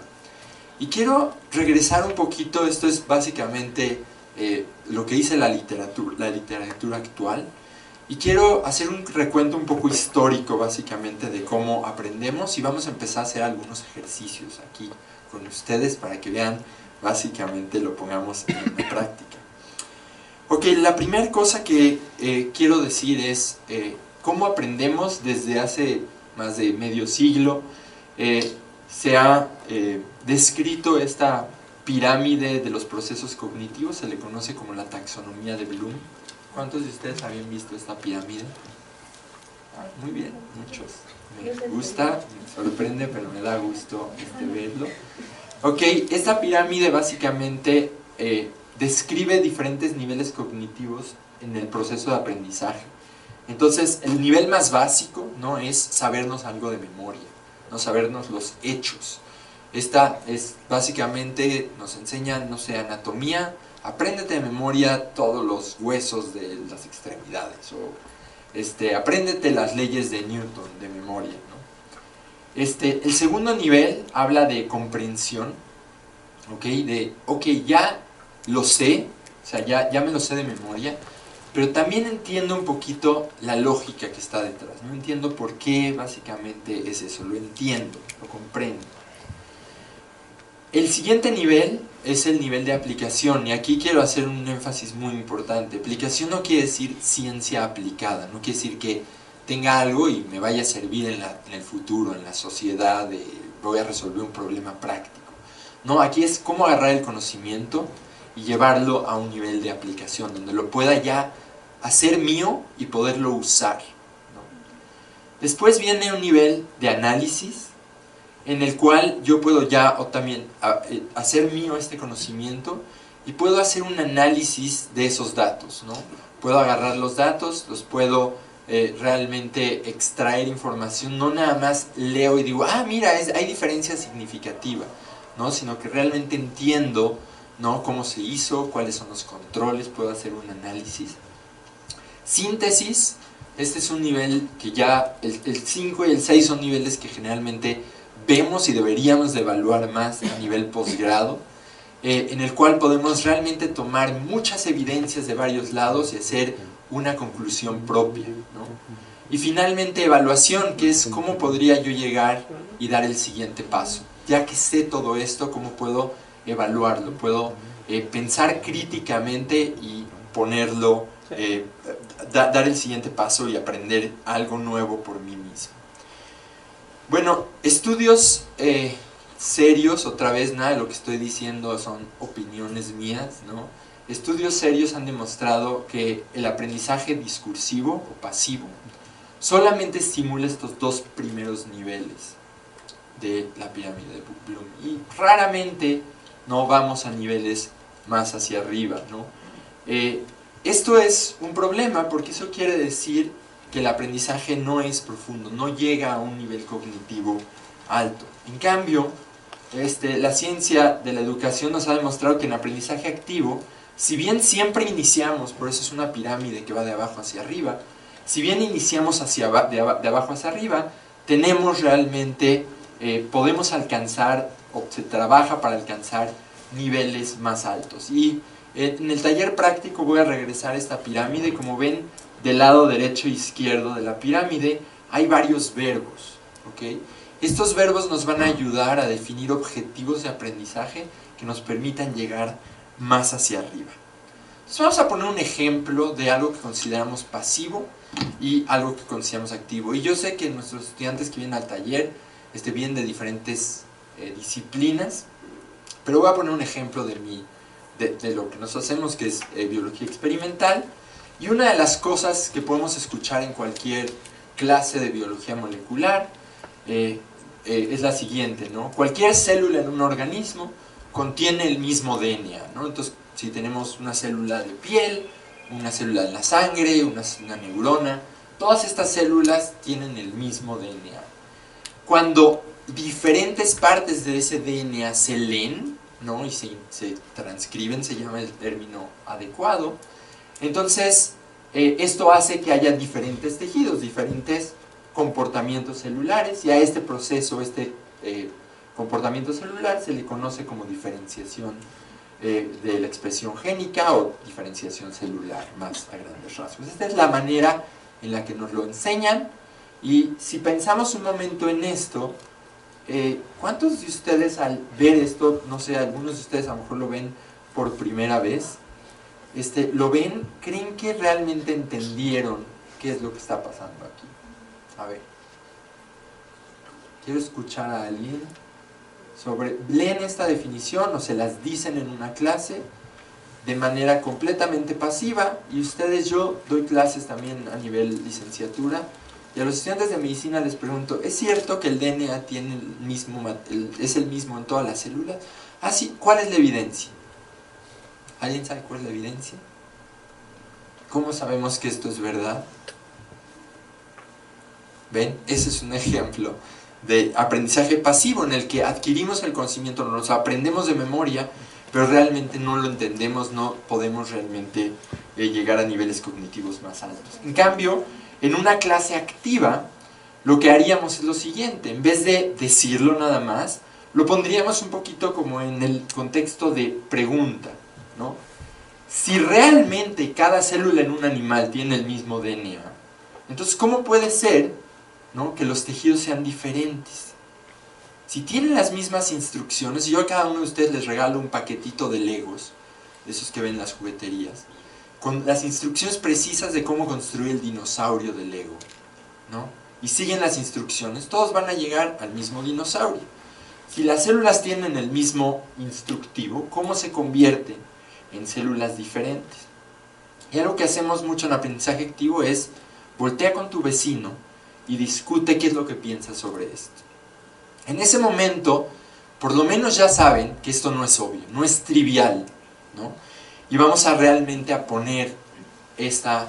C: Y quiero regresar un poquito, esto es básicamente lo que dice la literatura actual, y quiero hacer un recuento un poco histórico básicamente de cómo aprendemos, y vamos a empezar a hacer algunos ejercicios aquí con ustedes para que vean, básicamente lo pongamos en la práctica. Ok, la primera cosa que quiero decir es cómo aprendemos. Desde hace más de medio siglo se ha descrito esta pirámide de los procesos cognitivos, se le conoce como la taxonomía de Bloom. ¿Cuántos de ustedes habían visto esta pirámide? Muy bien, muchos. Me gusta, me sorprende, pero me da gusto verlo. Ok, esta pirámide básicamente describe diferentes niveles cognitivos en el proceso de aprendizaje. Entonces, el nivel más básico, ¿no?, es sabernos algo de memoria, no sabernos los hechos. Esta es básicamente, nos enseñan, no sé, anatomía, apréndete de memoria todos los huesos de las extremidades, o apréndete las leyes de Newton de memoria, ¿no? El segundo nivel habla de comprensión, ya lo sé, o sea, ya me lo sé de memoria, pero también entiendo un poquito la lógica que está detrás, no entiendo por qué básicamente es eso, lo entiendo, lo comprendo. El siguiente nivel es el nivel de aplicación, y aquí quiero hacer un énfasis muy importante. Aplicación no quiere decir ciencia aplicada, no quiere decir que tenga algo y me vaya a servir en el futuro, en la sociedad, voy a resolver un problema práctico. No, aquí es cómo agarrar el conocimiento y llevarlo a un nivel de aplicación, donde lo pueda ya hacer mío y poderlo usar, ¿no? Después viene un nivel de análisis, en el cual yo puedo ya o también hacer mío este conocimiento y puedo hacer un análisis de esos datos, ¿no? Puedo agarrar los datos, los puedo realmente extraer información, no nada más leo y digo, ah, mira, hay diferencia significativa, ¿no? Sino que realmente entiendo, ¿no?, cómo se hizo, cuáles son los controles, puedo hacer un análisis. Síntesis, este es un nivel que ya, el 5 y el 6 son niveles que generalmente vemos y deberíamos de evaluar más a nivel posgrado, en el cual podemos realmente tomar muchas evidencias de varios lados y hacer una conclusión propia, ¿no? Y finalmente evaluación, que es cómo podría yo llegar y dar el siguiente paso. Ya que sé todo esto, ¿cómo puedo evaluarlo? Puedo pensar críticamente y ponerlo, dar el siguiente paso y aprender algo nuevo por mí mismo. Bueno, estudios serios, otra vez nada de lo que estoy diciendo son opiniones mías, ¿no? Estudios serios han demostrado que el aprendizaje discursivo o pasivo solamente estimula estos dos primeros niveles de la pirámide de Bloom y raramente no vamos a niveles más hacia arriba, ¿no? Esto es un problema porque eso quiere decir que el aprendizaje no es profundo, no llega a un nivel cognitivo alto. En cambio, la ciencia de la educación nos ha demostrado que en aprendizaje activo, si bien siempre iniciamos, por eso es una pirámide que va de abajo hacia arriba, si bien iniciamos de abajo hacia arriba, tenemos realmente, podemos alcanzar, o se trabaja para alcanzar niveles más altos. Y en el taller práctico voy a regresar a esta pirámide. Como ven, del lado derecho e izquierdo de la pirámide hay varios verbos, ¿ok? Estos verbos nos van a ayudar a definir objetivos de aprendizaje que nos permitan llegar más hacia arriba. Entonces vamos a poner un ejemplo de algo que consideramos pasivo y algo que consideramos activo. Y yo sé que nuestros estudiantes que vienen al taller vienen de diferentes disciplinas, pero voy a poner un ejemplo de lo que nosotros hacemos, que es biología experimental. Y una de las cosas que podemos escuchar en cualquier clase de biología molecular es la siguiente, ¿no? Cualquier célula en un organismo contiene el mismo DNA, ¿no? Entonces, si tenemos una célula de piel, una célula de la sangre, una neurona, todas estas células tienen el mismo DNA. Cuando diferentes partes de ese DNA se leen, ¿no?, y se transcriben, se llama el término adecuado, entonces esto hace que haya diferentes tejidos, diferentes comportamientos celulares, y a este proceso, comportamiento celular se le conoce como diferenciación de la expresión génica o diferenciación celular, más a grandes rasgos. Esta es la manera en la que nos lo enseñan, y si pensamos un momento en esto, ¿cuántos de ustedes al ver esto, no sé, algunos de ustedes a lo mejor lo ven por primera vez, lo ven, creen que realmente entendieron qué es lo que está pasando aquí? A ver, quiero escuchar a alguien leen esta definición o se las dicen en una clase de manera completamente pasiva, y ustedes, yo doy clases también a nivel licenciatura, y a los estudiantes de medicina les pregunto, ¿es cierto que el DNA tiene es el mismo en todas las células? Ah, sí, ¿cuál es la evidencia? ¿Alguien sabe cuál es la evidencia? ¿Cómo sabemos que esto es verdad? ¿Ven? Ese es un ejemplo de aprendizaje pasivo en el que adquirimos el conocimiento, nos lo aprendemos de memoria, pero realmente no lo entendemos, no podemos realmente llegar a niveles cognitivos más altos. En cambio, en una clase activa, lo que haríamos es lo siguiente: en vez de decirlo nada más, lo pondríamos un poquito como en el contexto de pregunta, ¿no? Si realmente cada célula en un animal tiene el mismo DNA, entonces ¿cómo puede ser, ¿no?, que los tejidos sean diferentes? Si tienen las mismas instrucciones, y yo a cada uno de ustedes les regalo un paquetito de Legos, de esos que ven en las jugueterías, con las instrucciones precisas de cómo construir el dinosaurio de Lego, ¿no? Y siguen las instrucciones, todos van a llegar al mismo dinosaurio. Si las células tienen el mismo instructivo, ¿cómo se convierten en células diferentes? Y algo que hacemos mucho en aprendizaje activo es: voltea con tu vecino y discute qué es lo que piensa sobre esto. En ese momento, por lo menos ya saben que esto no es obvio, no es trivial, ¿no? Y vamos a realmente a poner esta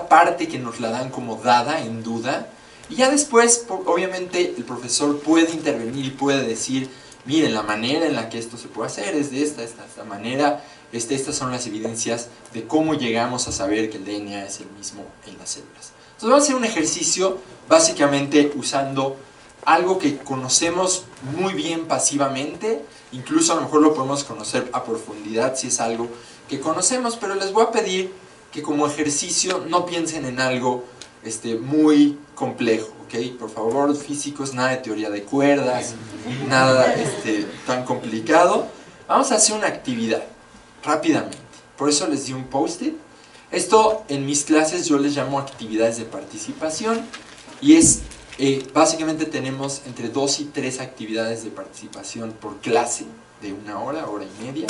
C: parte que nos la dan como dada en duda, y ya después, obviamente, el profesor puede intervenir y puede decir, miren, la manera en la que esto se puede hacer es de esta manera, estas son las evidencias de cómo llegamos a saber que el DNA es el mismo en las células. Entonces vamos a hacer un ejercicio básicamente usando algo que conocemos muy bien pasivamente, incluso a lo mejor lo podemos conocer a profundidad si es algo que conocemos, pero les voy a pedir que como ejercicio no piensen en algo muy complejo, ¿ok? Por favor, físicos, nada de teoría de cuerdas, nada tan complicado. Vamos a hacer una actividad, rápidamente. Por eso les di un post-it. Esto en mis clases yo les llamo actividades de participación, y es, básicamente tenemos entre 2 y 3 actividades de participación por clase, de 1 hora, hora y media.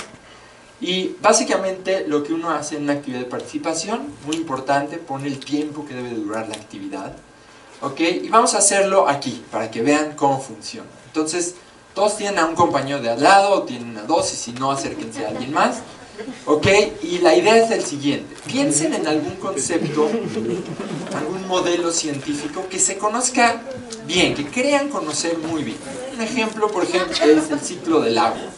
C: Y básicamente lo que uno hace en una actividad de participación, muy importante, pone el tiempo que debe de durar la actividad, ¿ok? Y vamos a hacerlo aquí, para que vean cómo funciona. Entonces, todos tienen a un compañero de al lado, o tienen a 2, y si no, acérquense a alguien más, ¿ok? Y la idea es el siguiente: piensen en algún concepto, algún modelo científico que se conozca bien, que crean conocer muy bien. Un ejemplo, por ejemplo, es el ciclo del agua,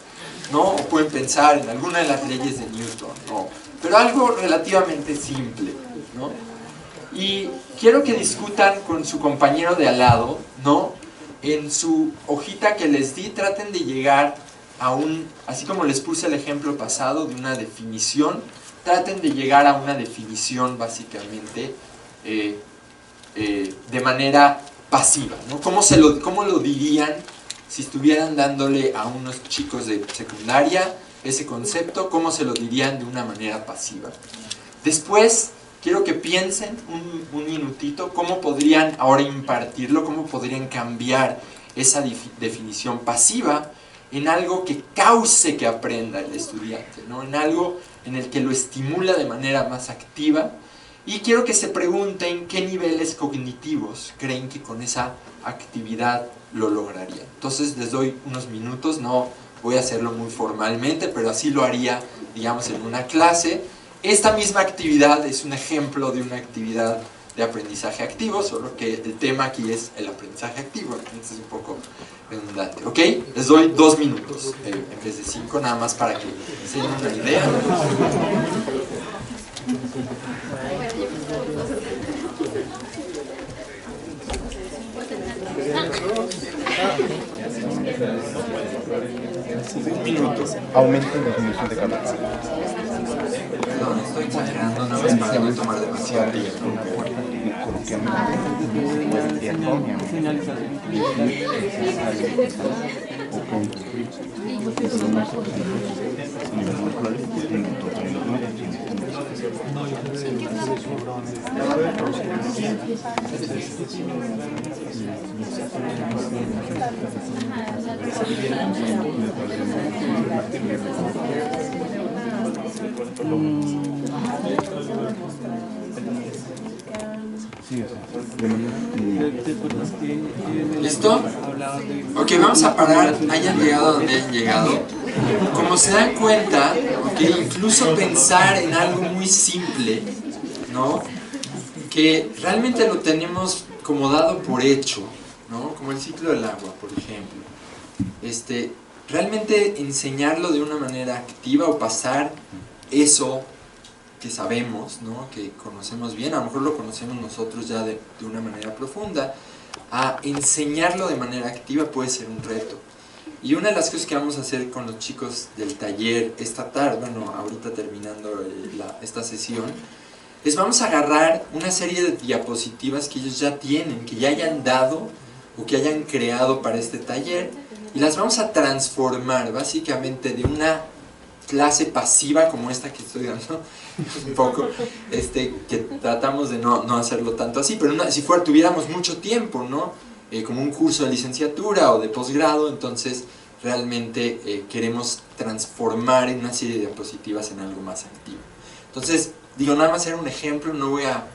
C: ¿no? O pueden pensar en alguna de las leyes de Newton, ¿no? Pero algo relativamente simple, ¿no? Y quiero que discutan con su compañero de al lado, ¿no? En su hojita que les di, traten de llegar a así como les puse el ejemplo pasado de una definición, traten de llegar a una definición básicamente de manera pasiva, ¿no? ¿Cómo lo dirían si estuvieran dándole a unos chicos de secundaria ese concepto? ¿Cómo se lo dirían de una manera pasiva? Después, quiero que piensen un minutito cómo podrían ahora impartirlo, cómo podrían cambiar esa definición pasiva en algo que cause que aprenda el estudiante, ¿no? En algo en el que lo estimula de manera más activa. Y quiero que se pregunten qué niveles cognitivos creen que con esa actividad lo lograría. Entonces les doy unos minutos, no voy a hacerlo muy formalmente, pero así lo haría, digamos, en una clase. Esta misma actividad es un ejemplo de una actividad de aprendizaje activo, solo que el tema aquí es el aprendizaje activo, entonces es un poco redundante, ¿ok? Les doy 2 minutos en vez de 5, nada más para que se den una idea. Un minuto.
D: Aumenten la definición de calor.
C: Perdón, estoy exagerando, nada más para no tomar demasiado tiempo. ¿Listo? Ok, vamos a parar, hayan llegado a donde hayan llegado. Como se dan cuenta, okay, incluso pensar en algo muy simple, ¿no? Que realmente lo tenemos como dado por hecho, ¿no? Como el ciclo del agua, por ejemplo. Realmente enseñarlo de una manera activa o pasar eso que sabemos, ¿no? Que conocemos bien, a lo mejor lo conocemos nosotros ya de una manera profunda, a enseñarlo de manera activa puede ser un reto. Y una de las cosas que vamos a hacer con los chicos del taller esta tarde, bueno, ahorita terminando esta sesión, es vamos a agarrar una serie de diapositivas que ellos ya tienen, que ya hayan dado o que hayan creado para este taller, y las vamos a transformar básicamente de una clase pasiva como esta que estoy dando, un poco, que tratamos de no hacerlo tanto así, pero si tuviéramos mucho tiempo, ¿no? Como un curso de licenciatura o de posgrado, entonces realmente queremos transformar en una serie de diapositivas en algo más activo. Entonces, digo, nada más era un ejemplo, no voy a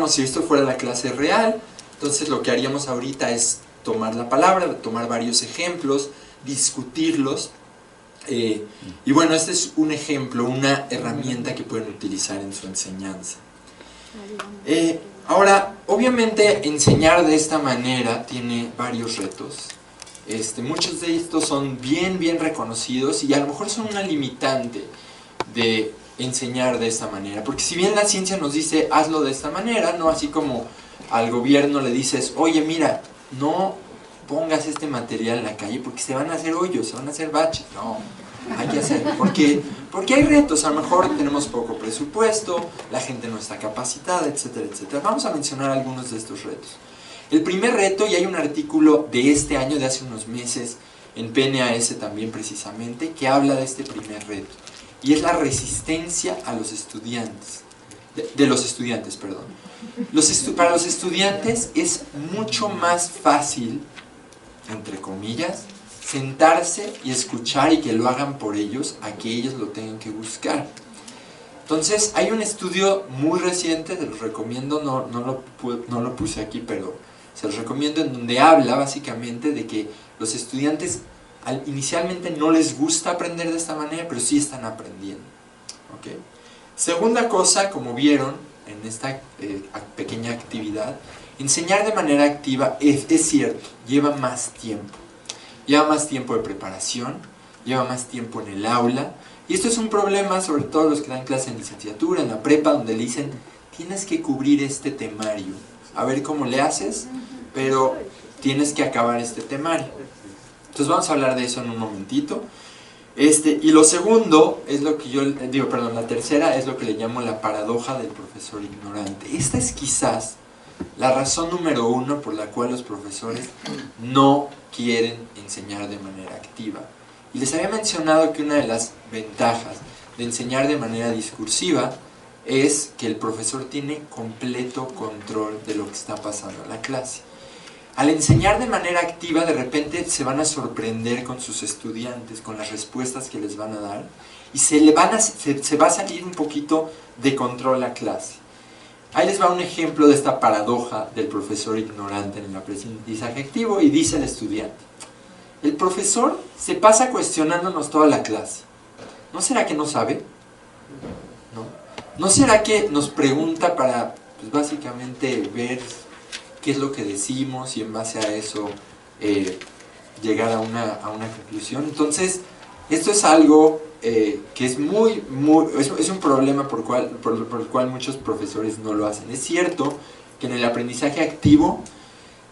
C: si esto fuera la clase real, entonces lo que haríamos ahorita es tomar la palabra, tomar varios ejemplos, discutirlos. Y bueno, este es un ejemplo, una herramienta que pueden utilizar en su enseñanza. Ahora, obviamente enseñar de esta manera tiene varios retos. Muchos de estos son bien reconocidos y a lo mejor son una limitante de enseñar de esta manera. Porque si bien la ciencia nos dice hazlo de esta manera, no así como al gobierno le dices, oye mira, no pongas este material en la calle porque se van a hacer hoyos, se van a hacer baches. No, hay que hacerlo. Porque hay retos, a lo mejor tenemos poco presupuesto, la gente no está capacitada, etcétera, etcétera. Vamos a mencionar algunos de estos retos. El primer reto, y hay un artículo de este año, de hace unos meses, en PNAS también precisamente, que habla de este primer reto. Y es la resistencia a los estudiantes. De los estudiantes, perdón. Para los estudiantes es mucho más fácil, entre comillas, sentarse y escuchar y que lo hagan por ellos, a que ellos lo tengan que buscar. Entonces, hay un estudio muy reciente, se los recomiendo, no lo puse aquí, pero se los recomiendo, en donde habla básicamente de que los estudiantes inicialmente no les gusta aprender de esta manera, pero sí están aprendiendo. ¿Okay? Segunda cosa, como vieron en esta pequeña actividad, enseñar de manera activa es cierto, lleva más tiempo. Lleva más tiempo de preparación, lleva más tiempo en el aula. Y esto es un problema, sobre todo los que dan clase en licenciatura, en la prepa, donde le dicen, tienes que cubrir este temario. A ver cómo le haces, pero tienes que acabar este temario. Entonces vamos a hablar de eso en un momentito. Y lo segundo es lo que la tercera es lo que le llamo la paradoja del profesor ignorante. Esta es quizás la razón número 1 por la cual los profesores no quieren enseñar de manera activa. Y les había mencionado que una de las ventajas de enseñar de manera discursiva es que el profesor tiene completo control de lo que está pasando en la clase. Al enseñar de manera activa, de repente se van a sorprender con sus estudiantes, con las respuestas que les van a dar, y se va a salir un poquito de control la clase. Ahí les va un ejemplo de esta paradoja del profesor ignorante en el aprendizaje activo, y dice el estudiante: el profesor se pasa cuestionándonos toda la clase. ¿No será que no sabe? ¿No será que nos pregunta para, pues, básicamente ver qué es lo que decimos y en base a eso llegar a una conclusión? Entonces, esto es algo que es es un problema por el cual muchos profesores no lo hacen. Es cierto que en el aprendizaje activo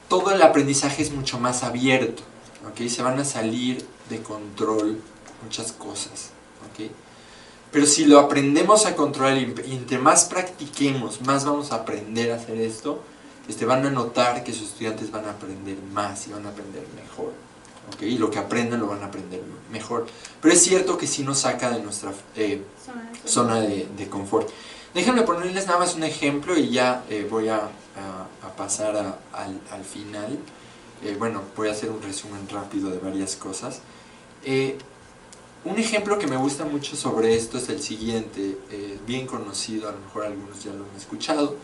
C: todo el aprendizaje es mucho más abierto, ¿okay? Se van a salir de control muchas cosas, ¿okay? Pero si lo aprendemos a controlar y entre más practiquemos, más vamos a aprender a hacer esto, van a notar que sus estudiantes van a aprender más y van a aprender mejor. ¿Okay? Y lo que aprendan lo van a aprender mejor. Pero es cierto que sí nos saca de nuestra zona de confort. Déjenme ponerles nada más un ejemplo y ya voy a pasar al final. Voy a hacer un resumen rápido de varias cosas. Un ejemplo que me gusta mucho sobre esto es el siguiente, bien conocido, a lo mejor algunos ya lo han escuchado.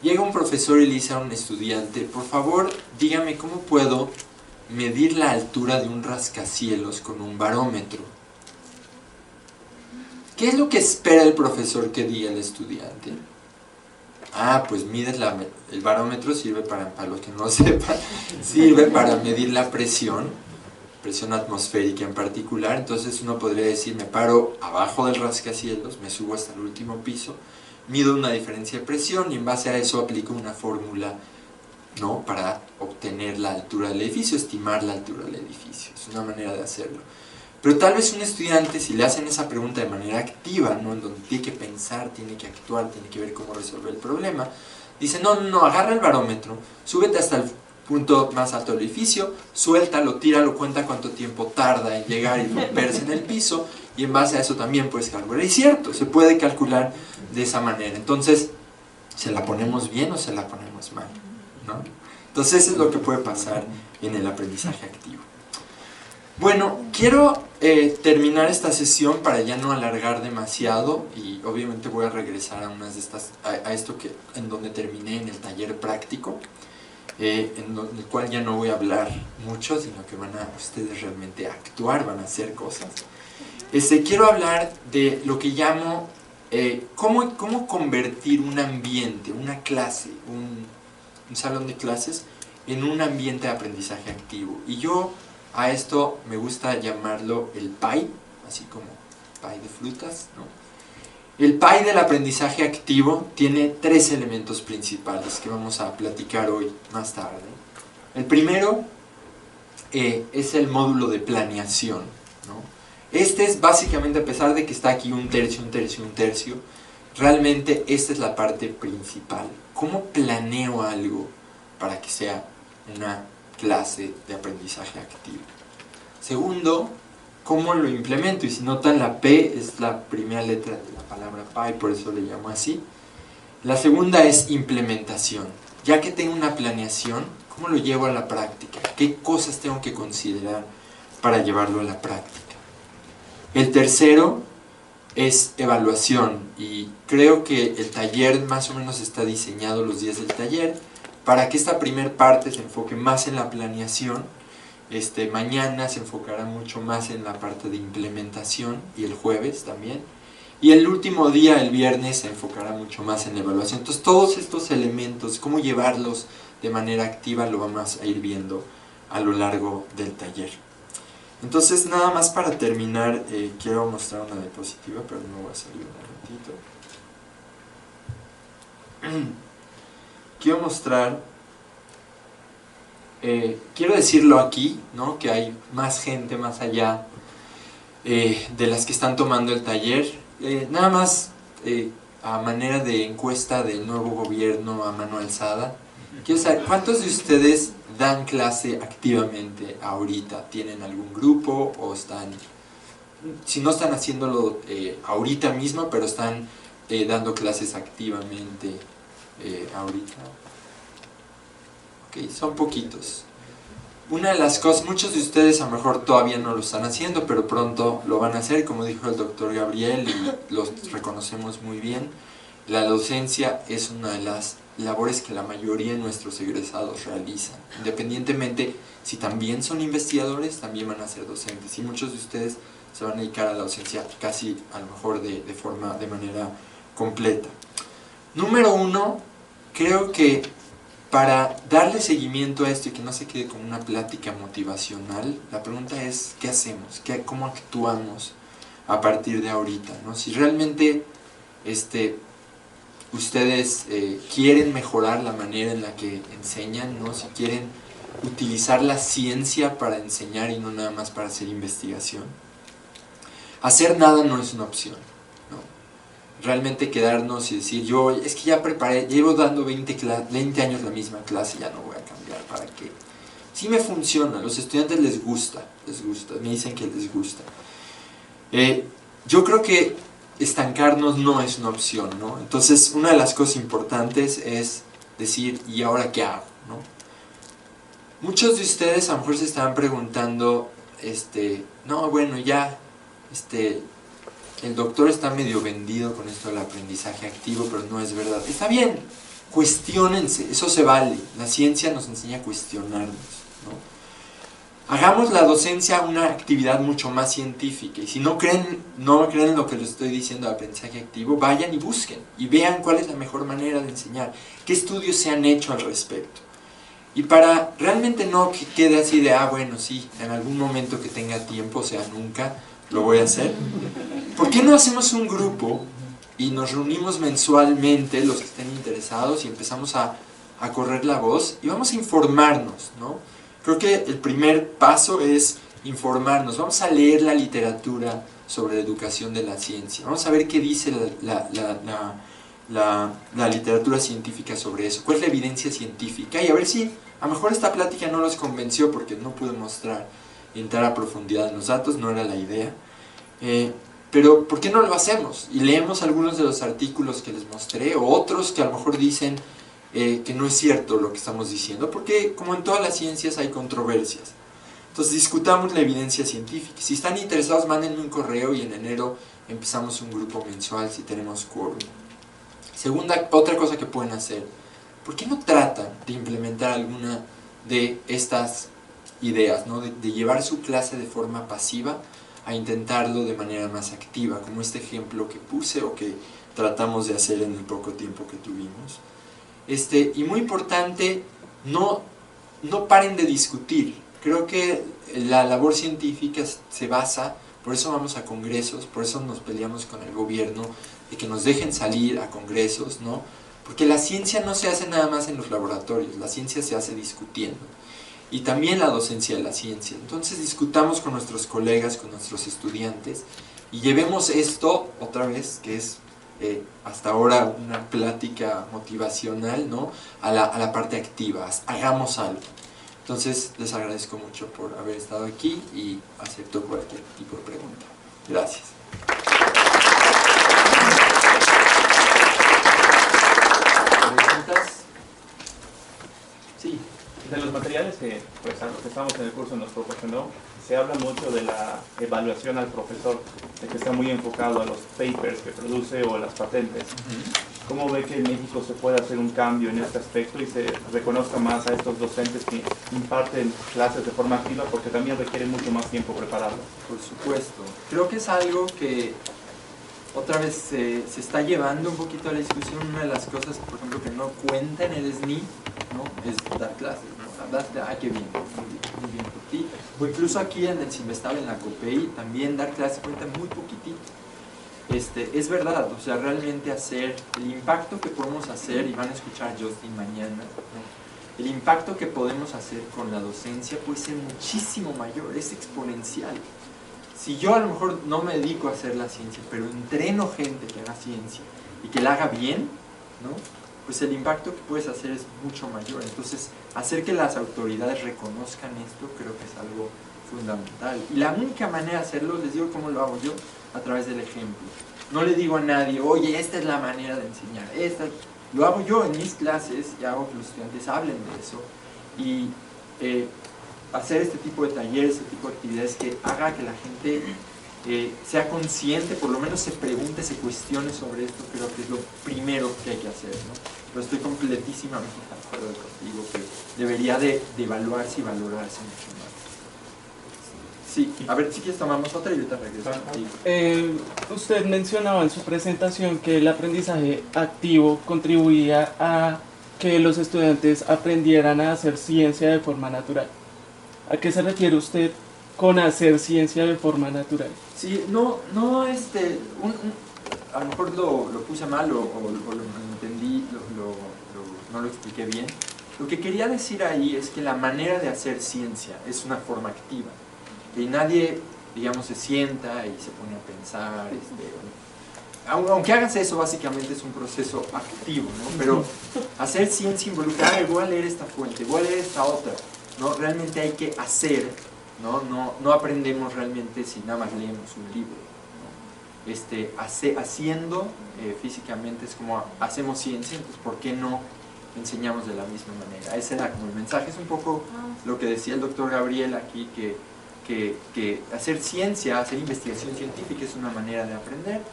C: Llega un profesor y le dice a un estudiante: por favor, dígame cómo puedo medir la altura de un rascacielos con un barómetro. ¿Qué es lo que espera el profesor que diga el estudiante? Pues mides el barómetro sirve para los que no sepan, sirve para medir la presión atmosférica en particular. Entonces uno podría decir: me paro abajo del rascacielos, me subo hasta el último piso, mido una diferencia de presión y en base a eso aplico una fórmula, ¿no?, para obtener la altura del edificio, estimar la altura del edificio. Es una manera de hacerlo. Pero tal vez un estudiante, si le hacen esa pregunta de manera activa, ¿no?, en donde tiene que pensar, tiene que actuar, tiene que ver cómo resolver el problema, dice: no, agarra el barómetro, súbete hasta el punto más alto del edificio, suéltalo, tíralo, cuenta cuánto tiempo tarda en llegar y romperse en el piso, y en base a eso también puedes calcular. Y es cierto, se puede calcular de esa manera. Entonces, ¿se la ponemos bien o se la ponemos mal? ¿No? Entonces, eso es lo que puede pasar en el aprendizaje activo. Bueno, quiero terminar esta sesión para ya no alargar demasiado, y obviamente voy a regresar a unas de estas, a esto en donde terminé en el taller práctico, en el cual ya no voy a hablar mucho, sino que van a ustedes realmente actuar, van a hacer cosas. Quiero hablar de lo que llamo cómo convertir un ambiente, una clase, un salón de clases en un ambiente de aprendizaje activo. Y yo a esto me gusta llamarlo el pie, así como pie de frutas, ¿no? El pie del aprendizaje activo tiene 3 elementos principales que vamos a platicar hoy más tarde. El primero es el módulo de planeación, ¿no? Este es básicamente, a pesar de que está aquí un tercio, realmente esta es la parte principal. ¿Cómo planeo algo para que sea una clase de aprendizaje activo? Segundo, ¿cómo lo implemento? Y si notan, la P es la primera letra de la palabra PI, por eso le llamo así. La segunda es implementación. Ya que tengo una planeación, ¿cómo lo llevo a la práctica? ¿Qué cosas tengo que considerar para llevarlo a la práctica? El tercero es evaluación, y creo que el taller más o menos está diseñado, los días del taller, para que esta primer parte se enfoque más en la planeación. Mañana se enfocará mucho más en la parte de implementación, y el jueves también. Y el último día, el viernes, se enfocará mucho más en la evaluación. Entonces todos estos elementos, cómo llevarlos de manera activa, lo vamos a ir viendo a lo largo del taller. Entonces, nada más para terminar, quiero mostrar una diapositiva, pero no voy a salir un ratito. Quiero mostrar, quiero decirlo aquí, ¿no? Que hay más gente más allá de las que están tomando el taller. Nada más a manera de encuesta del nuevo gobierno a mano alzada, quiero saber, ¿cuántos de ustedes dan clase activamente ahorita? ¿Tienen algún grupo o están, si no están haciéndolo ahorita mismo, pero están dando clases activamente ahorita? Ok, son poquitos. Una de las cosas, muchos de ustedes a lo mejor todavía no lo están haciendo, pero pronto lo van a hacer, como dijo el doctor Gabriel, y los reconocemos muy bien. La docencia es una de las labores que la mayoría de nuestros egresados realizan. Independientemente si también son investigadores, también van a ser docentes, y muchos de ustedes se van a dedicar a la docencia casi a lo mejor de manera completa. Número 1, creo que para darle seguimiento a esto y que no se quede como una plática motivacional, la pregunta es, ¿qué hacemos? ¿Cómo actuamos a partir de ahorita, ¿no? Si realmente ustedes quieren mejorar la manera en la que enseñan, ¿no? Si quieren utilizar la ciencia para enseñar y no nada más para hacer investigación. Hacer nada no es una opción, ¿no? Realmente quedarnos y decir, yo es que ya preparé, llevo dando 20 años la misma clase, ya no voy a cambiar, ¿para qué? Sí me funciona, a los estudiantes les gusta, me dicen que les gusta. Yo creo que estancarnos no es una opción, ¿no? Entonces, una de las cosas importantes es decir, ¿y ahora qué hago?, ¿no? Muchos de ustedes a lo mejor se estaban preguntando, no, bueno, ya, el doctor está medio vendido con esto del aprendizaje activo, pero no es verdad. Está bien, cuestiónense, eso se vale. La ciencia nos enseña a cuestionarnos, ¿no? Hagamos la docencia una actividad mucho más científica, y si no creen en lo que les estoy diciendo de aprendizaje activo, vayan y busquen y vean cuál es la mejor manera de enseñar, qué estudios se han hecho al respecto. Y para realmente no que quede así de, bueno, sí, en algún momento que tenga tiempo, o sea, nunca lo voy a hacer, ¿por qué no hacemos un grupo y nos reunimos mensualmente, los que estén interesados, y empezamos a correr la voz y vamos a informarnos, ¿no? Creo que el primer paso es informarnos. Vamos a leer la literatura sobre la educación de la ciencia. Vamos a ver qué dice la literatura científica sobre eso. ¿Cuál es la evidencia científica? Y a ver si a lo mejor esta plática no los convenció porque no pude entrar a profundidad en los datos, no era la idea. Pero ¿por qué no lo hacemos? Y leemos algunos de los artículos que les mostré, o otros que a lo mejor dicen que no es cierto lo que estamos diciendo, porque como en todas las ciencias hay controversias. Entonces discutamos la evidencia científica. Si están interesados, mándenme un correo y en enero empezamos un grupo mensual si tenemos quórum. Otra cosa que pueden hacer, ¿por qué no tratan de implementar alguna de estas ideas, ¿no? de llevar su clase de forma pasiva a intentarlo de manera más activa, como este ejemplo que puse o que tratamos de hacer en el poco tiempo que tuvimos? Y muy importante, no paren de discutir. Creo que la labor científica se basa, por eso vamos a congresos, por eso nos peleamos con el gobierno, de que nos dejen salir a congresos, ¿no? Porque la ciencia no se hace nada más en los laboratorios, la ciencia se hace discutiendo. Y también la docencia de la ciencia. Entonces discutamos con nuestros colegas, con nuestros estudiantes, y llevemos esto, otra vez, que es hasta ahora una plática motivacional, ¿no? a la parte activa, hagamos algo. Entonces les agradezco mucho por haber estado aquí y acepto cualquier tipo de pregunta. Gracias. ¿Preguntas? Sí.
D: De los materiales que los que estamos en el curso nos proporcionó, se habla mucho de la evaluación al profesor, de que está muy enfocado a los papers que produce o a las patentes. ¿Cómo ve que en México se puede hacer un cambio en este aspecto y se reconozca más a estos docentes que imparten clases de forma activa, porque también requiere mucho más tiempo prepararlas?
C: Por supuesto. Creo que es algo que otra vez se está llevando un poquito a la discusión. Una de las cosas, por ejemplo, que no cuenta en el SNI, ¿no? es dar clases, ¿no? Qué bien, muy bien por ti. O incluso aquí en el CIMBESTAB, en la COPEI, también dar clases cuenta muy poquitito. Es verdad, o sea, realmente hacer el impacto que podemos hacer, y van a escuchar Justin mañana, ¿no? El impacto que podemos hacer con la docencia puede ser muchísimo mayor, es exponencial. Si yo a lo mejor no me dedico a hacer la ciencia, pero entreno gente que haga ciencia y que la haga bien, ¿no? Pues el impacto que puedes hacer es mucho mayor. Entonces, hacer que las autoridades reconozcan esto creo que es algo fundamental. Y la única manera de hacerlo, les digo cómo lo hago yo, a través del ejemplo. No le digo a nadie, oye, esta es la manera de enseñar. Lo hago yo en mis clases y hago que los estudiantes hablen de eso. Y hacer este tipo de talleres, este tipo de actividades que haga que la gente sea consciente, por lo menos se pregunte, se cuestione sobre esto, creo que es lo primero que hay que hacer, ¿no? Pero estoy completísimamente de acuerdo contigo que debería de evaluarse y valorarse mucho más. Sí, a ver, si quieres tomamos otra y ahorita regreso contigo.
E: Usted mencionaba en su presentación que el aprendizaje activo contribuía a que los estudiantes aprendieran a hacer ciencia de forma natural. ¿A qué se refiere usted con hacer ciencia de forma natural?
C: Sí, a lo mejor lo puse mal o lo entendí, no lo expliqué bien. Lo que quería decir ahí es que la manera de hacer ciencia es una forma activa. Y nadie, digamos, se sienta y se pone a pensar. Aunque hagas eso, básicamente es un proceso activo, ¿no? Pero hacer ciencia involucra, voy a leer esta fuente, voy a leer esta otra, ¿no? Realmente hay que hacer, ¿no? No aprendemos realmente si nada más leemos un libro, ¿no? Haciendo físicamente es como hacemos ciencia, entonces ¿por qué no enseñamos de la misma manera? Ese era como el mensaje. Es un poco lo que decía el doctor Gabriel aquí, que hacer ciencia, hacer investigación científica es una manera de aprender,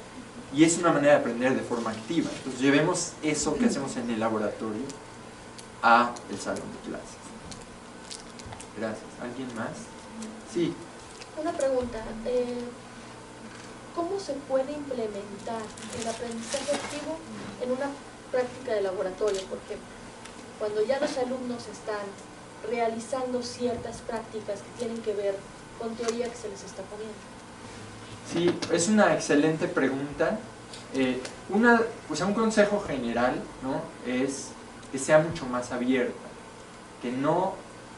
C: y es una manera de aprender de forma activa. Entonces llevemos eso que hacemos en el laboratorio a el salón de clases. Gracias. ¿Alguien más? Sí.
F: Una pregunta. ¿Cómo se puede implementar el aprendizaje activo en una práctica de laboratorio, por ejemplo? Cuando ya los alumnos están realizando ciertas prácticas que tienen que ver con teoría que se les está poniendo.
C: Sí, es una excelente pregunta. Un consejo general, ¿no? Es que sea mucho más abierta, que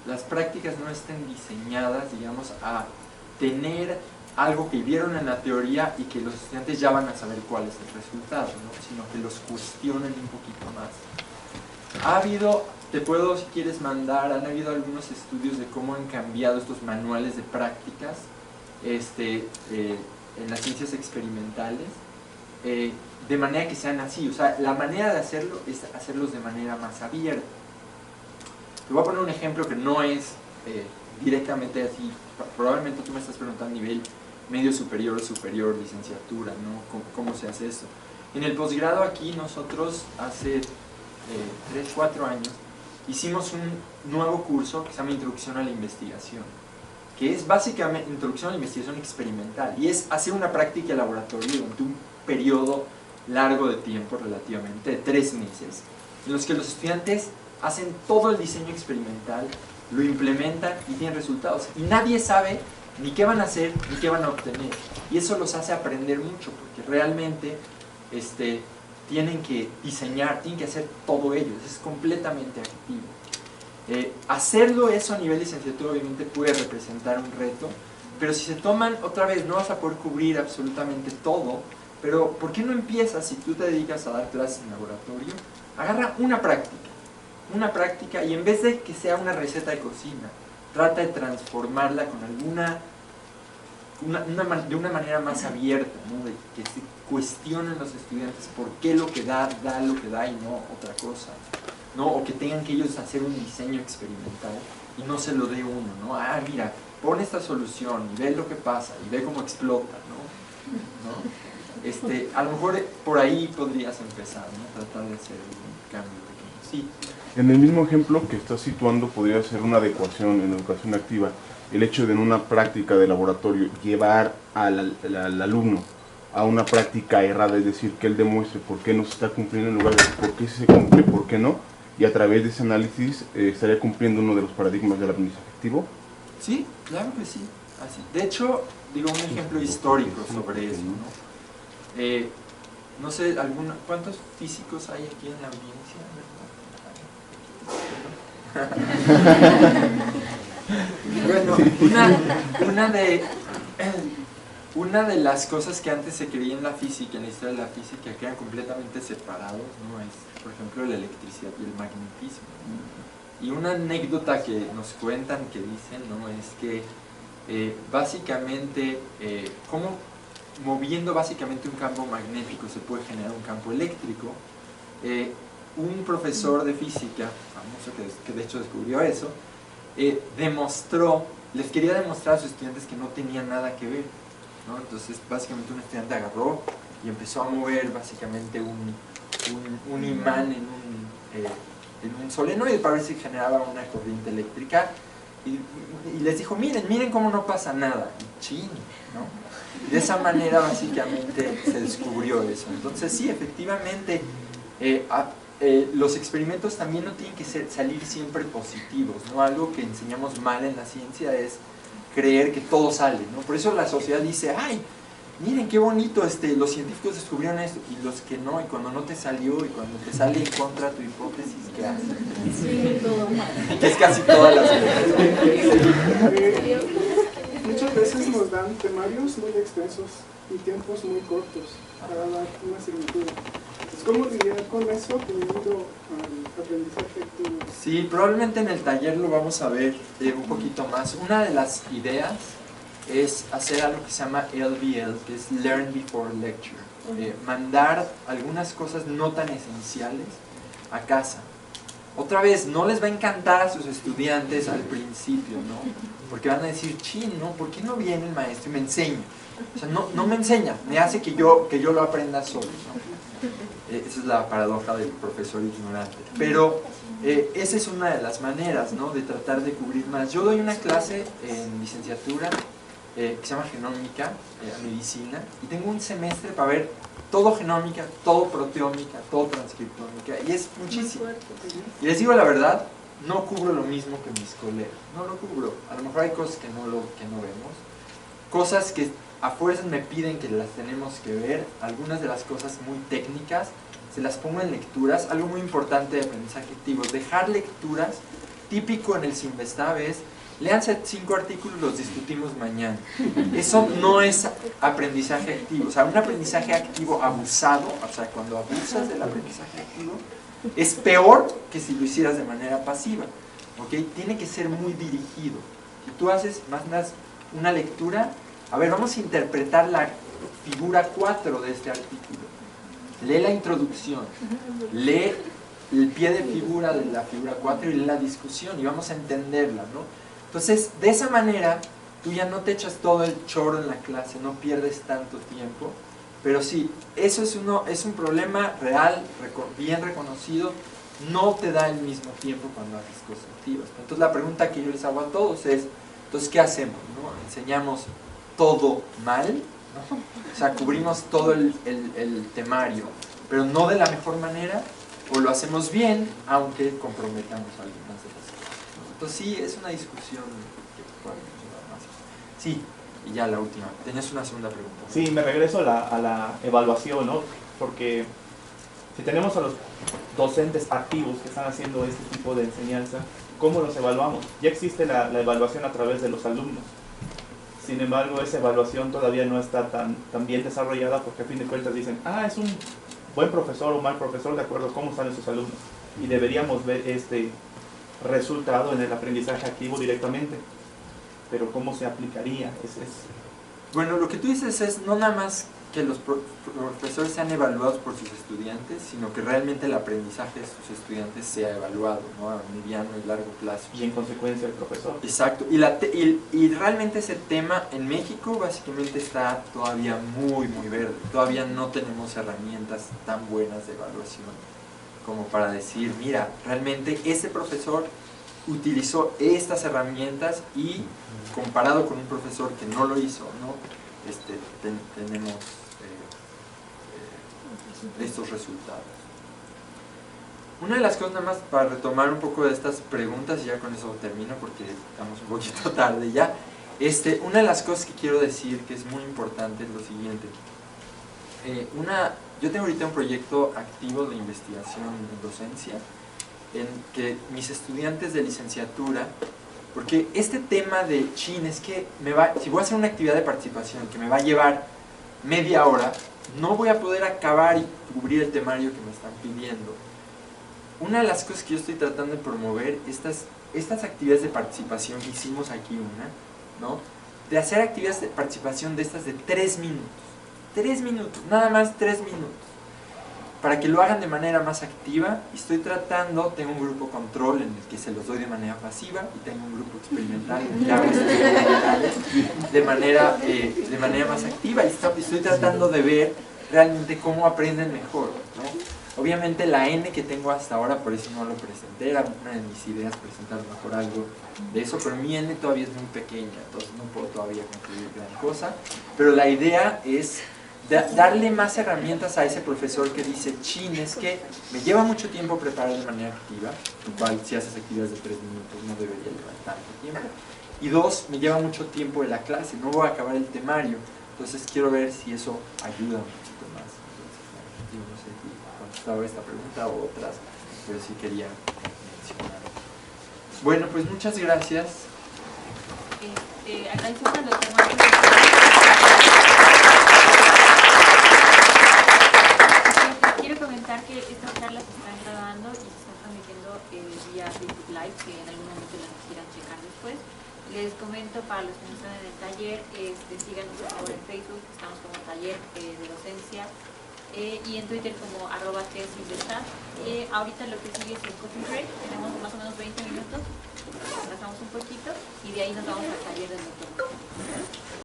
C: las prácticas no estén diseñadas, digamos, a tener algo que vieron en la teoría y que los estudiantes ya van a saber cuál es el resultado, ¿no? Sino que los cuestionen un poquito más. Te puedo, si quieres, han habido algunos estudios de cómo han cambiado estos manuales de prácticas en las ciencias experimentales, de manera que sean así. O sea, la manera de hacerlo es hacerlos de manera más abierta. Te voy a poner un ejemplo que no es directamente así, probablemente tú me estás preguntando a nivel medio superior, licenciatura, ¿no? ¿Cómo se hace esto? En el posgrado aquí nosotros hace 3, 4 años hicimos un nuevo curso que se llama Introducción a la Investigación, que es básicamente Introducción a la Investigación Experimental, y es hacer una práctica de laboratorio durante un periodo largo de tiempo, relativamente, de 3 meses, en los que los estudiantes hacen todo el diseño experimental, lo implementan y tienen resultados. Y nadie sabe ni qué van a hacer ni qué van a obtener. Y eso los hace aprender mucho, porque realmente tienen que diseñar, tienen que hacer todo ello. Es completamente activo. Hacerlo eso a nivel licenciatura obviamente puede representar un reto, pero si se toman, otra vez, no vas a poder cubrir absolutamente todo, pero ¿por qué no empiezas, si tú te dedicas a dar clases en laboratorio, agarra una práctica y en vez de que sea una receta de cocina, trata de transformarla con de una manera más abierta, ¿no? De que se cuestionen los estudiantes por qué lo que da lo que da y no otra cosa, ¿no? O que tengan que ellos hacer un diseño experimental y no se lo dé uno, ¿no? Ah, mira, pon esta solución y ve lo que pasa y ve cómo explota, ¿no? A lo mejor por ahí podrías empezar, ¿no? Tratar de hacer un cambio pequeño. Sí.
G: En el mismo ejemplo que estás situando, podría ser una adecuación en la educación activa, el hecho de en una práctica de laboratorio llevar al alumno a una práctica errada, es decir, que él demuestre por qué no se está cumpliendo en lugar de por qué se cumple, por qué no, y a través de ese análisis estaría cumpliendo uno de los paradigmas del aprendizaje activo.
C: Sí, claro que sí. Así. De hecho, digo, un ejemplo histórico sobre eso, ¿no? No sé, ¿cuántos físicos hay aquí en la audiencia? Bueno, una de las cosas que antes se creía en la física, en la historia de la física, que eran completamente separados, ¿no? Es, por ejemplo, la electricidad y el magnetismo, ¿no? Y una anécdota que nos cuentan, que dicen, ¿no? Es que básicamente, cómo moviendo básicamente un campo magnético se puede generar un campo eléctrico. Un profesor de física, famoso, que de hecho descubrió eso, les quería demostrar a sus estudiantes que no tenían nada que ver, ¿no? Entonces básicamente un estudiante agarró y empezó a mover básicamente un imán en un solenoide para ver si generaba una corriente eléctrica, y les dijo, miren cómo no pasa nada, y chin, ¿no? Y de esa manera básicamente se descubrió eso. Entonces sí, efectivamente, los experimentos también no tienen que salir siempre positivos, ¿no? Algo que enseñamos mal en la ciencia es creer que todo sale, ¿no? Por eso la sociedad dice, ay, miren qué bonito, los científicos descubrieron esto, y los que no, y cuando no te salió, y cuando te sale en contra tu hipótesis, ¿qué haces?
F: Sí, todo mal.
C: Que es casi todas las
H: Muchas veces nos dan temarios muy extensos y tiempos muy cortos para dar una asignatura. Entonces, ¿cómo lidiar con eso teniendo al aprendizaje activo?
C: Sí, probablemente en el taller lo vamos a ver un poquito más. Una de las ideas es hacer algo que se llama LBL, que es Learn Before Lecture. Mandar algunas cosas no tan esenciales a casa. Otra vez, no les va a encantar a sus estudiantes al principio, ¿no? Porque van a decir, chin, ¿no? ¿Por qué no viene el maestro y me enseña? O sea, no me enseña, me hace que yo lo aprenda solo, ¿no? Esa es la paradoja del profesor ignorante. Pero esa es una de las maneras, ¿no? De tratar de cubrir más. Yo doy una clase en licenciatura que se llama genómica, medicina, y tengo un semestre para ver todo genómica, todo proteómica, todo transcriptómica, y es muchísimo. Y les digo la verdad, no cubro lo mismo que mis colegas, no lo cubro. A lo mejor hay cosas que no vemos, cosas que a fuerzas me piden que las tenemos que ver, algunas de las cosas muy técnicas, se las pongo en lecturas. Algo muy importante de aprendizaje activo, dejar lecturas, típico en el Simvestab es, léanse 5 artículos, los discutimos mañana. Eso no es aprendizaje activo. O sea, un aprendizaje activo abusado, o sea, cuando abusas del aprendizaje activo, es peor que si lo hicieras de manera pasiva, ¿ok? Tiene que ser muy dirigido. Si tú mandas una lectura, a ver, vamos a interpretar la figura 4 de este artículo. Lee la introducción, lee el pie de figura de la figura 4 y lee la discusión y vamos a entenderla, ¿no? Entonces, de esa manera, tú ya no te echas todo el choro en la clase, no pierdes tanto tiempo. Pero sí, eso es un problema real, bien reconocido, no te da el mismo tiempo cuando haces cosas activas. Entonces la pregunta que yo les hago a todos es, entonces, ¿qué hacemos? ¿No? ¿Enseñamos todo mal? ¿No? O sea, cubrimos todo el temario, pero no de la mejor manera, o lo hacemos bien, aunque comprometamos algunas de las cosas, ¿no? Entonces sí, es una discusión que puede funcionar más. Sí. Y ya la última. ¿Tenías una segunda pregunta?
D: Sí, me regreso a la evaluación, ¿no? Porque si tenemos a los docentes activos que están haciendo este tipo de enseñanza, ¿cómo los evaluamos? Ya existe la evaluación a través de los alumnos. Sin embargo, esa evaluación todavía no está tan bien desarrollada porque a fin de cuentas dicen, es un buen profesor o mal profesor de acuerdo a cómo están esos alumnos. Y deberíamos ver este resultado en el aprendizaje activo directamente. Pero ¿cómo se aplicaría?
C: Bueno, lo que tú dices es no nada más que los profesores sean evaluados por sus estudiantes, sino que realmente el aprendizaje de sus estudiantes sea evaluado, ¿no? A mediano y largo plazo.
D: Y en consecuencia el profesor.
C: Exacto. Y realmente ese tema en México básicamente está todavía muy verde. Todavía no tenemos herramientas tan buenas de evaluación como para decir, mira, realmente ese profesor utilizó estas herramientas y comparado con un profesor que no lo hizo, ¿no? Tenemos estos resultados. Una de las cosas, nada más para retomar un poco de estas preguntas, y ya con eso termino porque estamos un poquito tarde ya, una de las cosas que quiero decir que es muy importante es lo siguiente. Yo tengo ahorita un proyecto activo de investigación en docencia, en que mis estudiantes de licenciatura, porque este tema de chin es que si voy a hacer una actividad de participación que me va a llevar media hora, no voy a poder acabar y cubrir el temario que me están pidiendo. Una de las cosas que yo estoy tratando de promover, estas actividades de participación que hicimos aquí ¿no? De hacer actividades de participación de estas de 3 minutos, nada más 3 minutos, para que lo hagan de manera más activa. Y tengo un grupo control en el que se los doy de manera pasiva, y tengo un grupo experimental en el que hago experimentales de manera más activa, y estoy tratando de ver realmente cómo aprenden mejor, ¿no? Obviamente la N que tengo hasta ahora, por eso no lo presenté, era una de mis ideas presentar mejor algo de eso, pero mi N todavía es muy pequeña, entonces no puedo todavía concluir gran cosa, pero la idea es darle más herramientas a ese profesor que dice, chin, es que me lleva mucho tiempo preparar de manera activa, lo cual si haces actividades de 3 minutos no debería llevar tanto tiempo, y 2, me lleva mucho tiempo de la clase, no voy a acabar el temario, entonces quiero ver si eso ayuda un poquito más. Entonces, yo no sé si contestaba esta pregunta o otras, pero sí quería mencionar. Bueno, pues muchas gracias.
A: Agradecemos a los demás. Quiero comentar que estas charlas se están grabando y se están transmitiendo vía Facebook Live, que en algún momento las quieran checar después. Les comento para los que no están en el taller, síganos por favor en Facebook, estamos como taller de docencia, y en Twitter como @tesisdestat. Ahorita lo que sigue es el coffee break, tenemos más o menos 20 minutos, atrasamos un poquito y de ahí nos vamos al taller de